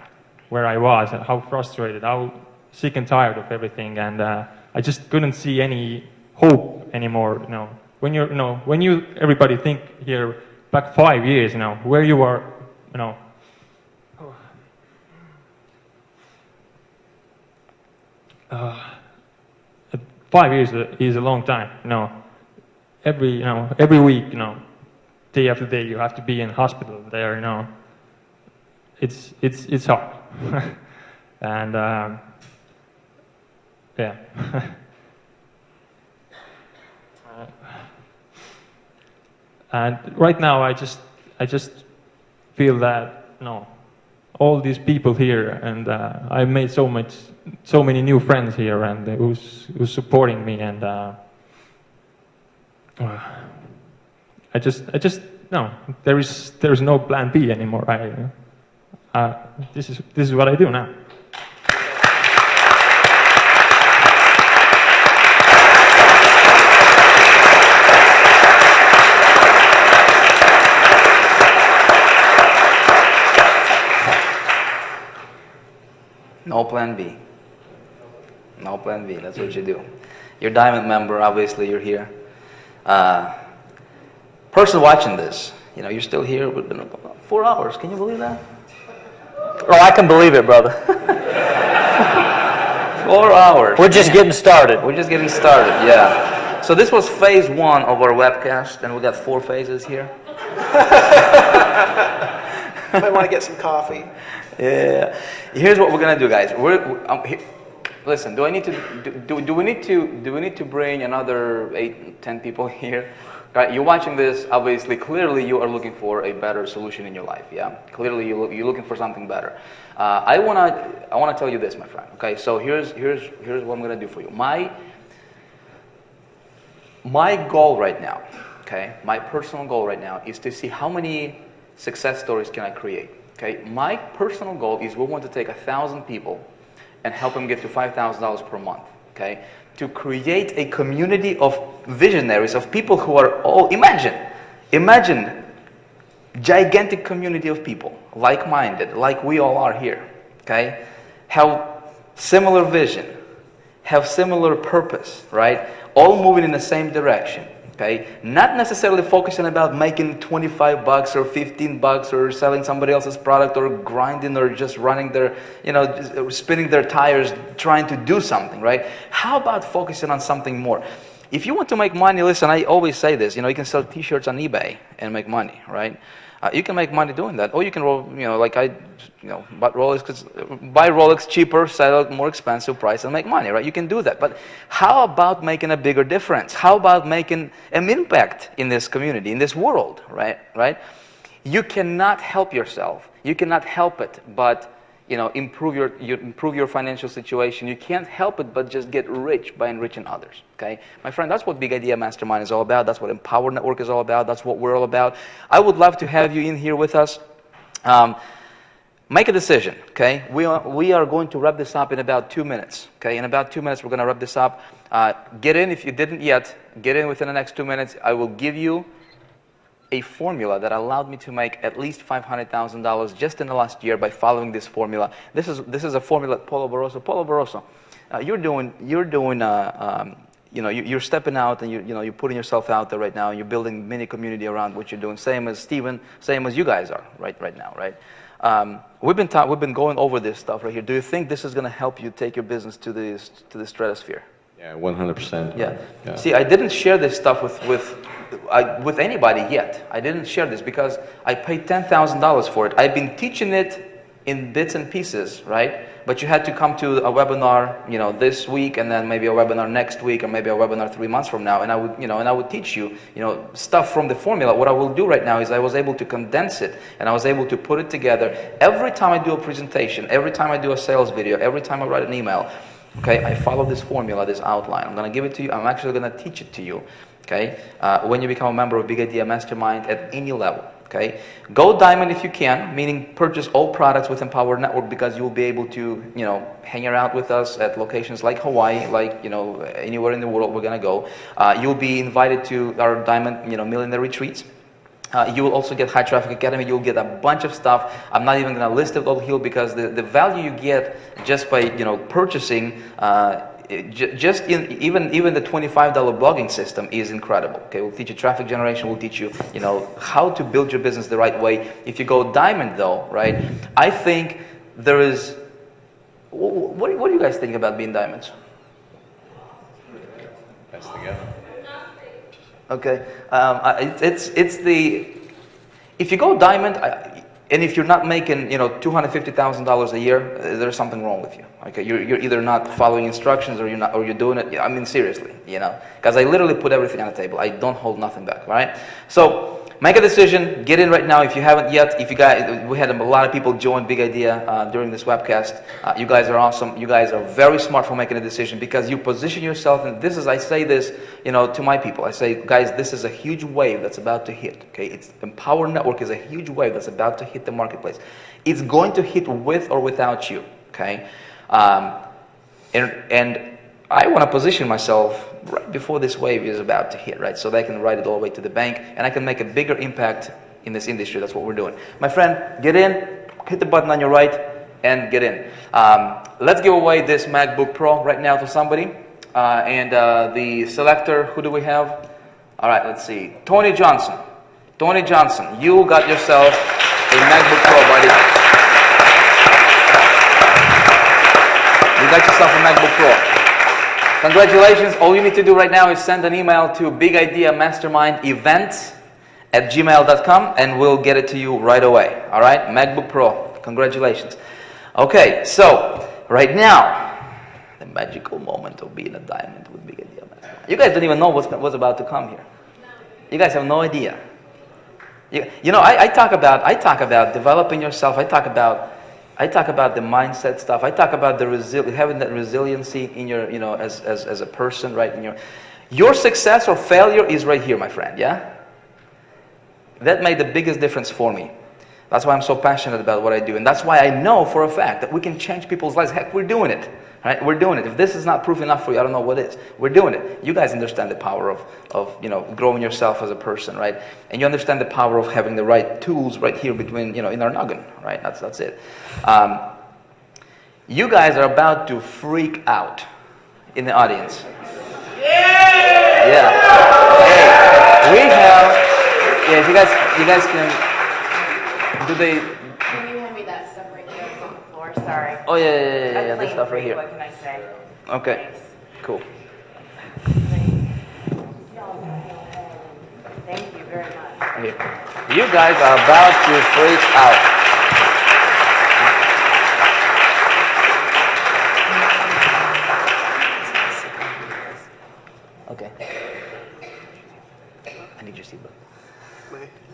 S8: where I was, and how frustrated, how sick and tired of everything, and I just couldn't see any hope anymore. You know, when you're, you know, when you everybody think here back 5 years, you know, where you are, you know. 5 years is a long time, you know. Every week, you know, day after day, you have to be in hospital there, you know. It's hard, and yeah. And right now, I just feel that, you know, all these people here, and I made so many new friends here, and who's supporting me, and I just no, there is no plan B anymore. This is what I do now.
S2: No plan B. No plan B. That's what you do. You're a Diamond member. Obviously, you're here. Person watching this, you know, you're still here. We've been about 4 hours. Can you believe that?
S9: Oh, I can believe it, brother.
S2: 4 hours.
S9: We're just getting started.
S2: We're just getting started. Yeah. So this was phase 1 of our webcast, and we got 4 phases here.
S10: Might want to get some coffee.
S2: Yeah. Here's what we're gonna do, guys. Listen. Do we need to bring another 8-10 people here? Right. You're watching this. Obviously, clearly, you are looking for a better solution in your life. Yeah. Clearly, you're looking for something better. I wanna tell you this, my friend. Okay. So here's what I'm gonna do for you. My goal right now. Okay. My personal goal right now is to see how many success stories can I create. Okay, my personal goal is we want to take 1,000 people and help them get to $5,000 per month. Okay, to create a community of visionaries, of people who are all imagine, gigantic community of people, like-minded, like we all are here. Okay, have similar vision, have similar purpose, right? All moving in the same direction. Okay, not necessarily focusing about making $25 or $15 or selling somebody else's product or grinding or just running their, you know, just spinning their tires trying to do something, right? How about focusing on something more? If you want to make money, listen, I always say this, you know, you can sell t-shirts on eBay and make money, right? You can make money doing that, or you can, you know, like buy Rolex cheaper, sell it more expensive price, and make money, right? You can do that. But how about making a bigger difference? How about making an impact in this community, in this world, right? Right? You cannot help yourself. You cannot help it, but you know, improve your financial situation. You can't help it but just get rich by enriching others. Okay, my friend, that's what Big Idea Mastermind is all about. That's what Empower Network is all about. That's what we're all about. I would love to have you in here with us. Make a decision. Okay, we are going to wrap this up in about 2 minutes. Okay, in about 2 minutes we're going to wrap this up. Get in if you didn't yet. Get in within the next 2 minutes. I will give you a formula that allowed me to make at least $500,000 just in the last year by following this formula. This is a formula. Paulo Barroso, you're stepping out and you're putting yourself out there right now. And you're building mini community around what you're doing. Same as Steven, same as you guys are right now, right? We've been going over this stuff right here. Do you think this is going to help you take your business to the stratosphere?
S4: Yeah, 100%.
S2: Yeah. See, I didn't share this stuff with anybody yet. I didn't share this because I paid $10,000 for it. I've been teaching it in bits and pieces, right? But you had to come to a webinar, this week, and then maybe a webinar next week, or maybe a webinar 3 months from now, and I would teach you, stuff from the formula. What I will do right now is I was able to condense it, and I was able to put it together. Every time I do a presentation, every time I do a sales video, every time I write an email, okay, I follow this formula, this outline. I'm going to give it to you. I'm actually going to teach it to you, okay? When you become a member of Big Idea Mastermind at any level. Okay, go diamond if you can, meaning purchase all products with Empower Network, because you'll be able to, hang around with us at locations like Hawaii, like, anywhere in the world we're gonna go. You'll be invited to our diamond, millionaire retreats. You will also get High Traffic Academy. You'll get a bunch of stuff. I'm not even gonna list it all here, because the value you get just by, purchasing, even the $25 blogging system is incredible. Okay, we'll teach you traffic generation. We'll teach you, how to build your business the right way. If you go diamond, though, right? I think there is. What do you guys think about being diamonds?
S4: Best together.
S2: Okay, it's the. If you go diamond. And if you're not making, $250,000 a year, there's something wrong with you. Okay, you're either not following instructions, or you're doing it. I mean, seriously, because I literally put everything on the table. I don't hold nothing back. All right. So make a decision. Get in right now if you haven't yet. If you guys, we had a lot of people join Big Idea during this webcast. You guys are awesome. You guys are very smart for making a decision, because you position yourself. And this is, I say this, to my people. I say, guys, this is a huge wave that's about to hit. Okay, it's Empower Network is a huge wave that's about to hit the marketplace. It's going to hit with or without you. Okay, and I want to position myself right before this wave is about to hit, right? So that I can ride it all the way to the bank, and I can make a bigger impact in this industry. That's what we're doing. My friend, get in, hit the button on your right, and get in. Let's give away this MacBook Pro right now to somebody. And the selector, who do we have? All right, let's see. Tony Johnson. Tony Johnson, you got yourself a MacBook Pro, buddy. You got yourself a MacBook Pro. Congratulations. All you need to do right now is send an email to bigideamastermindevents@gmail.com, and we'll get it to you right away. All right? MacBook Pro. Congratulations. Okay, so right now, the magical moment of being a diamond with Big Idea Mastermind. You guys don't even know what's about to come here. You guys have no idea. I talk about developing yourself. I talk about the mindset stuff. I talk about having that resiliency in your, as a person, right? In your success or failure is right here, my friend. Yeah. That made the biggest difference for me. That's why I'm so passionate about what I do, and that's why I know for a fact that we can change people's lives. Heck, we're doing it. Right? We're doing it. If this is not proof enough for you, I don't know what is. We're doing it. You guys understand the power of growing yourself as a person, right? And you understand the power of having the right tools right here between, in our noggin, right? That's it. You guys are about to freak out in the audience. Yeah. Hey, we have. Yeah, if you guys can. Do they?
S11: Can you hand me that stuff right there on the floor? Sorry.
S2: Oh yeah.
S11: That's
S2: This stuff right here.
S11: What can I say?
S2: Okay.
S11: Thanks.
S2: Cool.
S11: Thank you very much.
S2: Okay. You guys are about to freak out. Okay. I need your seatbelt.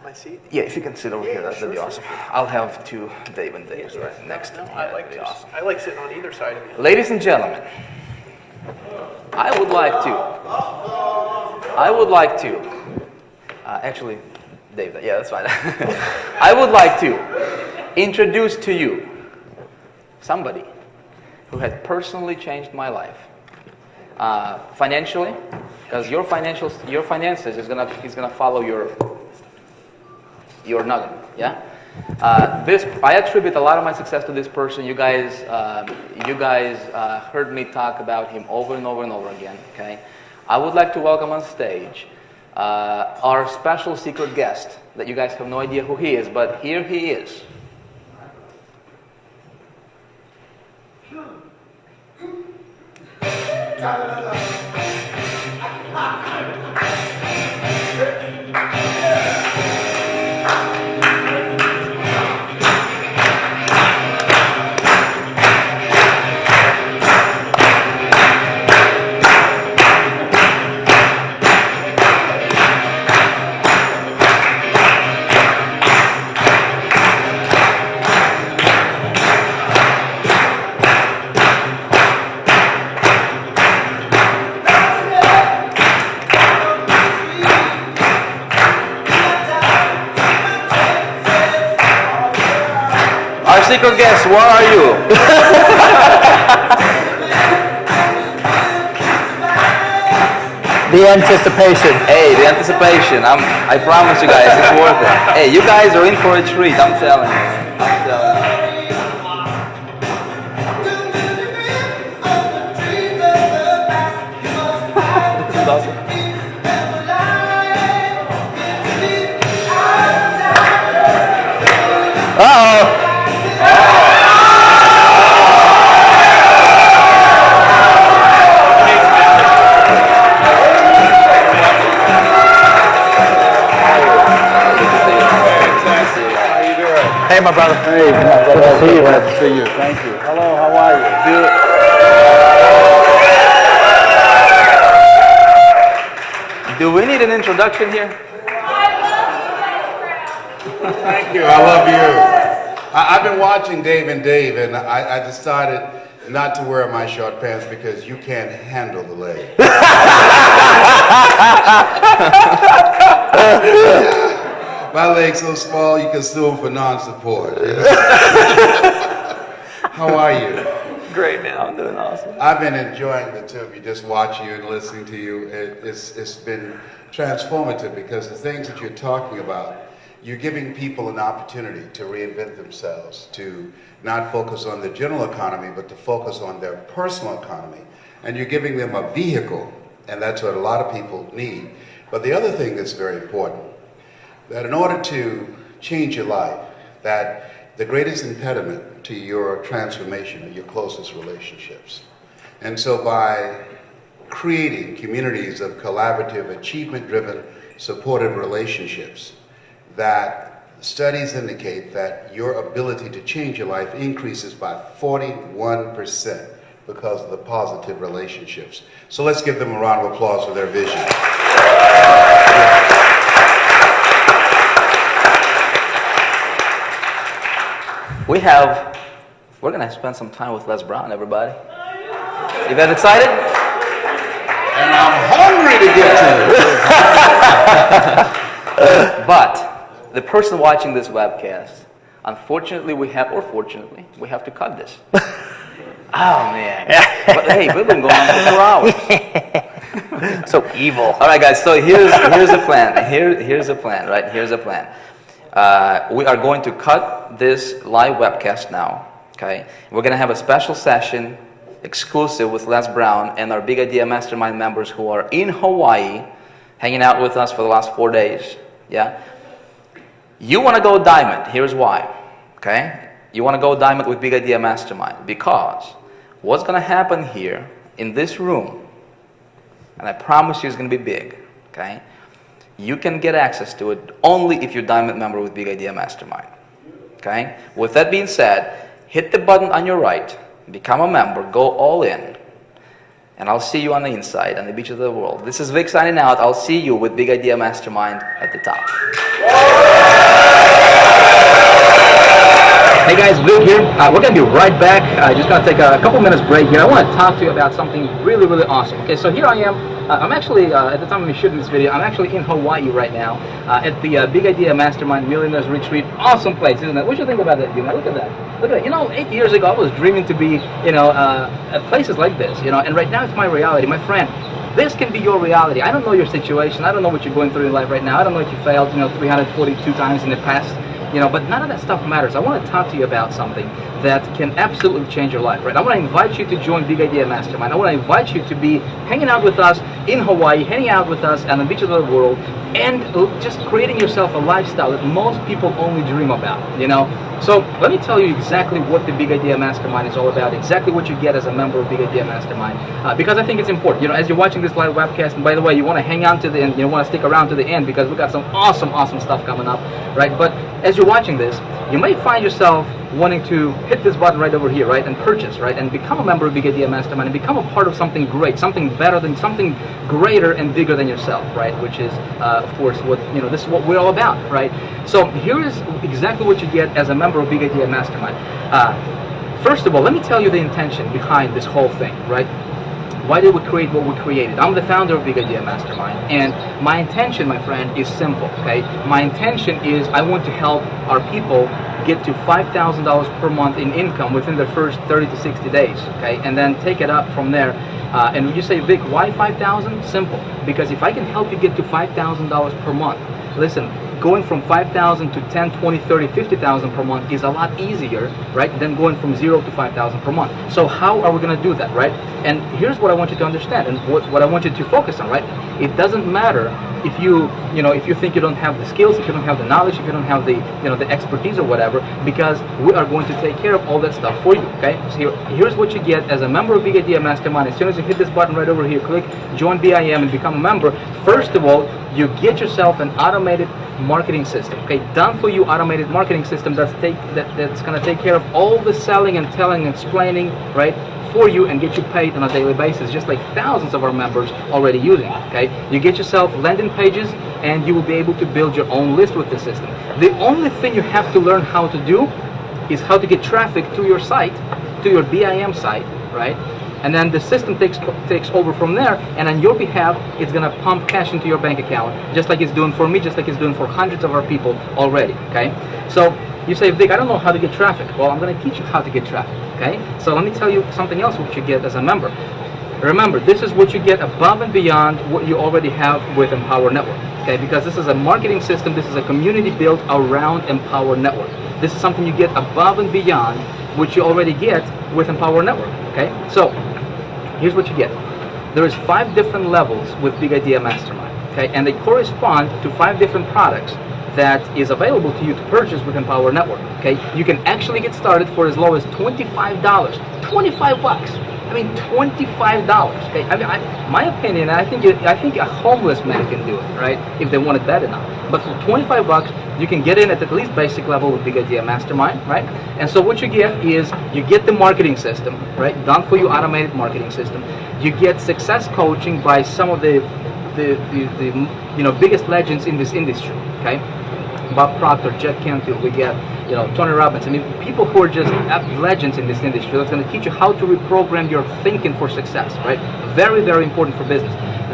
S10: My seat?
S2: Yeah, if you can sit over here, that'd be awesome. I'll have two Dave and Dave's right next to me.
S10: I like
S2: That'd be awesome.
S10: I like sitting on either side of you.
S2: Ladies and gentlemen, I would like to, actually, Dave, yeah, that's fine. I would like to introduce to you somebody who has personally changed my life. Financially, because your finances is gonna follow your nugget, yeah. I attribute a lot of my success to this person. You guys heard me talk about him over and over and over again. Okay, I would like to welcome on stage our special secret guest that you guys have no idea who he is, but here he is. secret guest, where are you?
S9: The anticipation.
S2: Hey, the anticipation. I promise you guys, it's worth it. Hey, you guys are in for a treat. I'm telling you. I'm telling you. This is awesome.
S9: Hey, my brother.
S12: Hey, good to see you. Glad to see you. Thank you. Hello, how are you?
S2: Do we need an introduction here?
S12: Thank you. I love you. I've been watching Dave and Dave, and I decided not to wear my short pants because you can't handle the leg. My leg's so small you can sue them for non-support. How are you?
S2: Great, man. I'm doing awesome.
S12: I've been enjoying the two of you, just watching you and listening to you. It's been transformative because the things that you're talking about, you're giving people an opportunity to reinvent themselves, to not focus on the general economy, but to focus on their personal economy. And you're giving them a vehicle, and that's what a lot of people need. But the other thing that's very important, that in order to change your life, that the greatest impediment to your transformation are your closest relationships. And so by creating communities of collaborative, achievement-driven, supportive relationships, that studies indicate that your ability to change your life increases by 41% because of the positive relationships. So let's give them a round of applause for their vision.
S2: We're going to spend some time with Les Brown, everybody. You guys excited?
S12: And I'm hungry to get to it.
S2: But the person watching this webcast, unfortunately or fortunately, we have to cut this. Oh, man. But hey, we've been going on for 2 hours.
S9: So evil.
S2: All right, guys, so here's the plan. Here's the plan, right? Here's the plan. We are going to cut this live webcast now, okay? We're going to have a special session exclusive with Les Brown and our Big Idea Mastermind members who are in Hawaii, hanging out with us for the last 4 days, yeah? You want to go diamond. Here's why, okay? You want to go diamond with Big Idea Mastermind because what's going to happen here in this room, and I promise you it's going to be big, okay? You can get access to it only if you're a diamond member with Big Idea Mastermind, okay? With that being said, hit the button on your right, become a member, go all in, and I'll see you on the inside, on the beach of the world. This is Vic signing out. I'll see you with Big Idea Mastermind at the top. Hey guys, Vic here. We're going to be right back. Just going to take a couple minutes break here. I want to talk to you about something really, really awesome. Okay, so here I am. I'm actually, at the time of me shooting this video, I'm actually in Hawaii right now at the Big Idea Mastermind Millionaires Retreat. Awesome place, isn't it? What do you think about that, Look at that. Look at it. You know, 8 years ago, I was dreaming to be, at places like this, and right now it's my reality. My friend, this can be your reality. I don't know your situation. I don't know what you're going through in life right now. I don't know if you failed, 342 times in the past. But none of that stuff matters. I want to talk to you about something that can absolutely change your life, right? I want to invite you to join Big Idea Mastermind. I want to invite you to be hanging out with us in Hawaii, hanging out with us on the beaches of the world, and just creating yourself a lifestyle that most people only dream about, So let me tell you exactly what the Big Idea Mastermind is all about, exactly what you get as a member of Big Idea Mastermind, because I think it's important. As you're watching this live webcast, and by the way, you want to hang on to the end, you want to stick around to the end because we've got some awesome, awesome stuff coming up, right? But as you're watching this, you may find yourself wanting to hit this button right over here, right, and purchase, right, and become a member of Big Idea Mastermind and become a part of something great, something better than something greater and bigger than yourself, right, which is, of course, what, this is what we're all about, right? So here is exactly what you get as a member of Big Idea Mastermind. First of all, let me tell you the intention behind this whole thing, right? Why did we create what we created? I'm the founder of Big Idea Mastermind, and my intention, my friend, is simple, okay? My intention is I want to help our people get to $5,000 per month in income within their first 30 to 60 days, okay? And then take it up from there. And when you say, Vic, why 5,000? Simple, because if I can help you get to $5,000 per month, listen, going from 5,000 to 10, 20, 30, 50,000 per month is a lot easier, right, than going from 0 to 5,000 per month. So how are we going to do that, right? And here's what I want you to understand, and what I want you to focus on, right? It doesn't matter if if you think you don't have the skills, if you don't have the knowledge, if you don't have the, the expertise or whatever, because we are going to take care of all that stuff for you, okay? So here's what you get as a member of Big Idea Mastermind. As soon as you hit this button right over here, click Join BIM and become a member. First of all, you get yourself an automated marketing system, okay? Done for you automated marketing system that's going to take care of all the selling and telling and explaining, right, for you and get you paid on a daily basis, just like thousands of our members already using, okay? You get yourself landing pages and you will be able to build your own list with the system. The only thing you have to learn how to do is how to get traffic to your site, to your BIM site, right? And then the system takes over from there, and on your behalf, it's gonna pump cash into your bank account, just like it's doing for me, just like it's doing for hundreds of our people already, okay? So you say, Vic, I don't know how to get traffic. Well, I'm gonna teach you how to get traffic, okay? So let me tell you something else what you get as a member. Remember, this is what you get above and beyond what you already have with Empower Network, okay? Because this is a marketing system, this is a community built around Empower Network. This is something you get above and beyond what you already get with Empower Network, okay? So here's what you get. There is 5 different levels with Big Idea Mastermind, okay? And they correspond to 5 different products that is available to you to purchase with Empower Network, okay? You can actually get started for as low as $25. 25 bucks. I mean, $25. Okay? I mean, my opinion, I think a homeless man can do it, right? If they want it bad enough. But for 25 bucks, you can get in at least basic level with Big Idea Mastermind, right? And so what you get is you get the marketing system, right? Done for you, automated marketing system. You get success coaching by some of the biggest legends in this industry, okay? Bob Proctor, Jack Canfield, we get, Tony Robbins. I mean, people who are just legends in this industry that's going to teach you how to reprogram your thinking for success, right? Very, very important for business.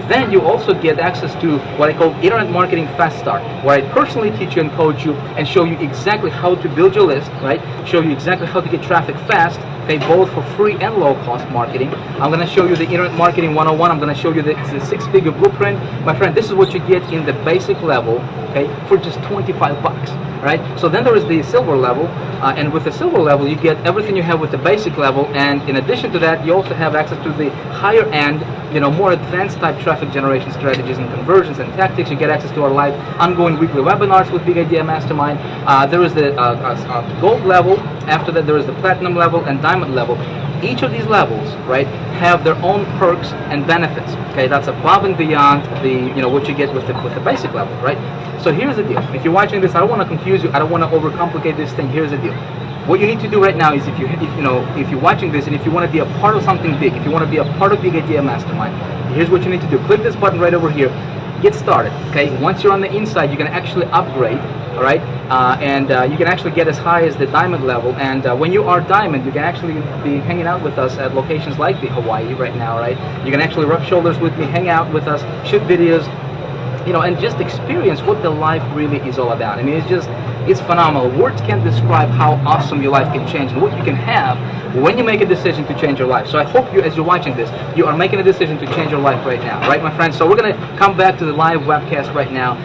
S2: Then you also get access to what I call Internet Marketing Fast Start, where I personally teach you and coach you and show you exactly how to build your list, right? Show you exactly how to get traffic fast, okay, both for free and low-cost marketing. I'm going to show you the Internet Marketing 101. I'm going to show you the 6-figure blueprint. My friend, this is what you get in the basic level, okay, for just 25 bucks, right? So then there is the silver level, and with the silver level, you get everything you have with the basic level, and in addition to that, you also have access to the higher end, more advanced type traffic generation strategies and conversions and tactics. You get access to our live ongoing weekly webinars with Big Idea Mastermind. There is the gold level. After that, there is the platinum level and diamond level. Each of these levels, right, have their own perks and benefits. Okay, that's above and beyond the what you get with the basic level, right? So here's the deal. If you're watching this, I don't want to confuse you. I don't want to overcomplicate this thing. Here's the deal. What you need to do right now is if you're watching this and if you want to be a part of something big, if you want to be a part of Big Idea Mastermind, here's what you need to do. Click this button right over here. Get started. Okay. Once you're on the inside, you can actually upgrade. All right, and you can actually get as high as the diamond level. And when you are diamond, you can actually be hanging out with us at locations like the Hawaii right now. Right, you can actually rub shoulders with me, hang out with us, shoot videos, and just experience what the life really is all about. I mean, it's phenomenal. Words can't describe how awesome your life can change and what you can have when you make a decision to change your life. So I hope you, as you're watching this, you are making a decision to change your life right now, right, my friends? So we're going to come back to the live webcast right now.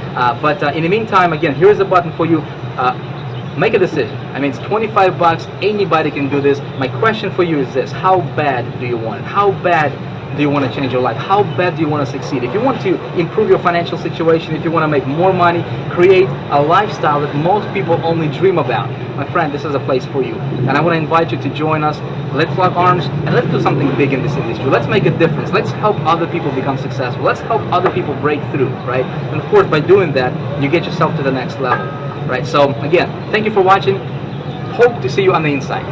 S2: But in the meantime, again, here's a button for you. Make a decision. I mean, it's 25 bucks. Anybody can do this. My question for you is this: how bad do you want it? How bad do you want to change your life? How bad do you want to succeed? If you want to improve your financial situation, if you want to make more money, create a lifestyle that most people only dream about, my friend, this is a place for you. And I want to invite you to join us. Let's lock arms and let's do something big in this industry. Let's make a difference. Let's help other people become successful. Let's help other people break through, right? And of course, by doing that, you get yourself to the next level, right? So again, thank you for watching. Hope to see you on the inside.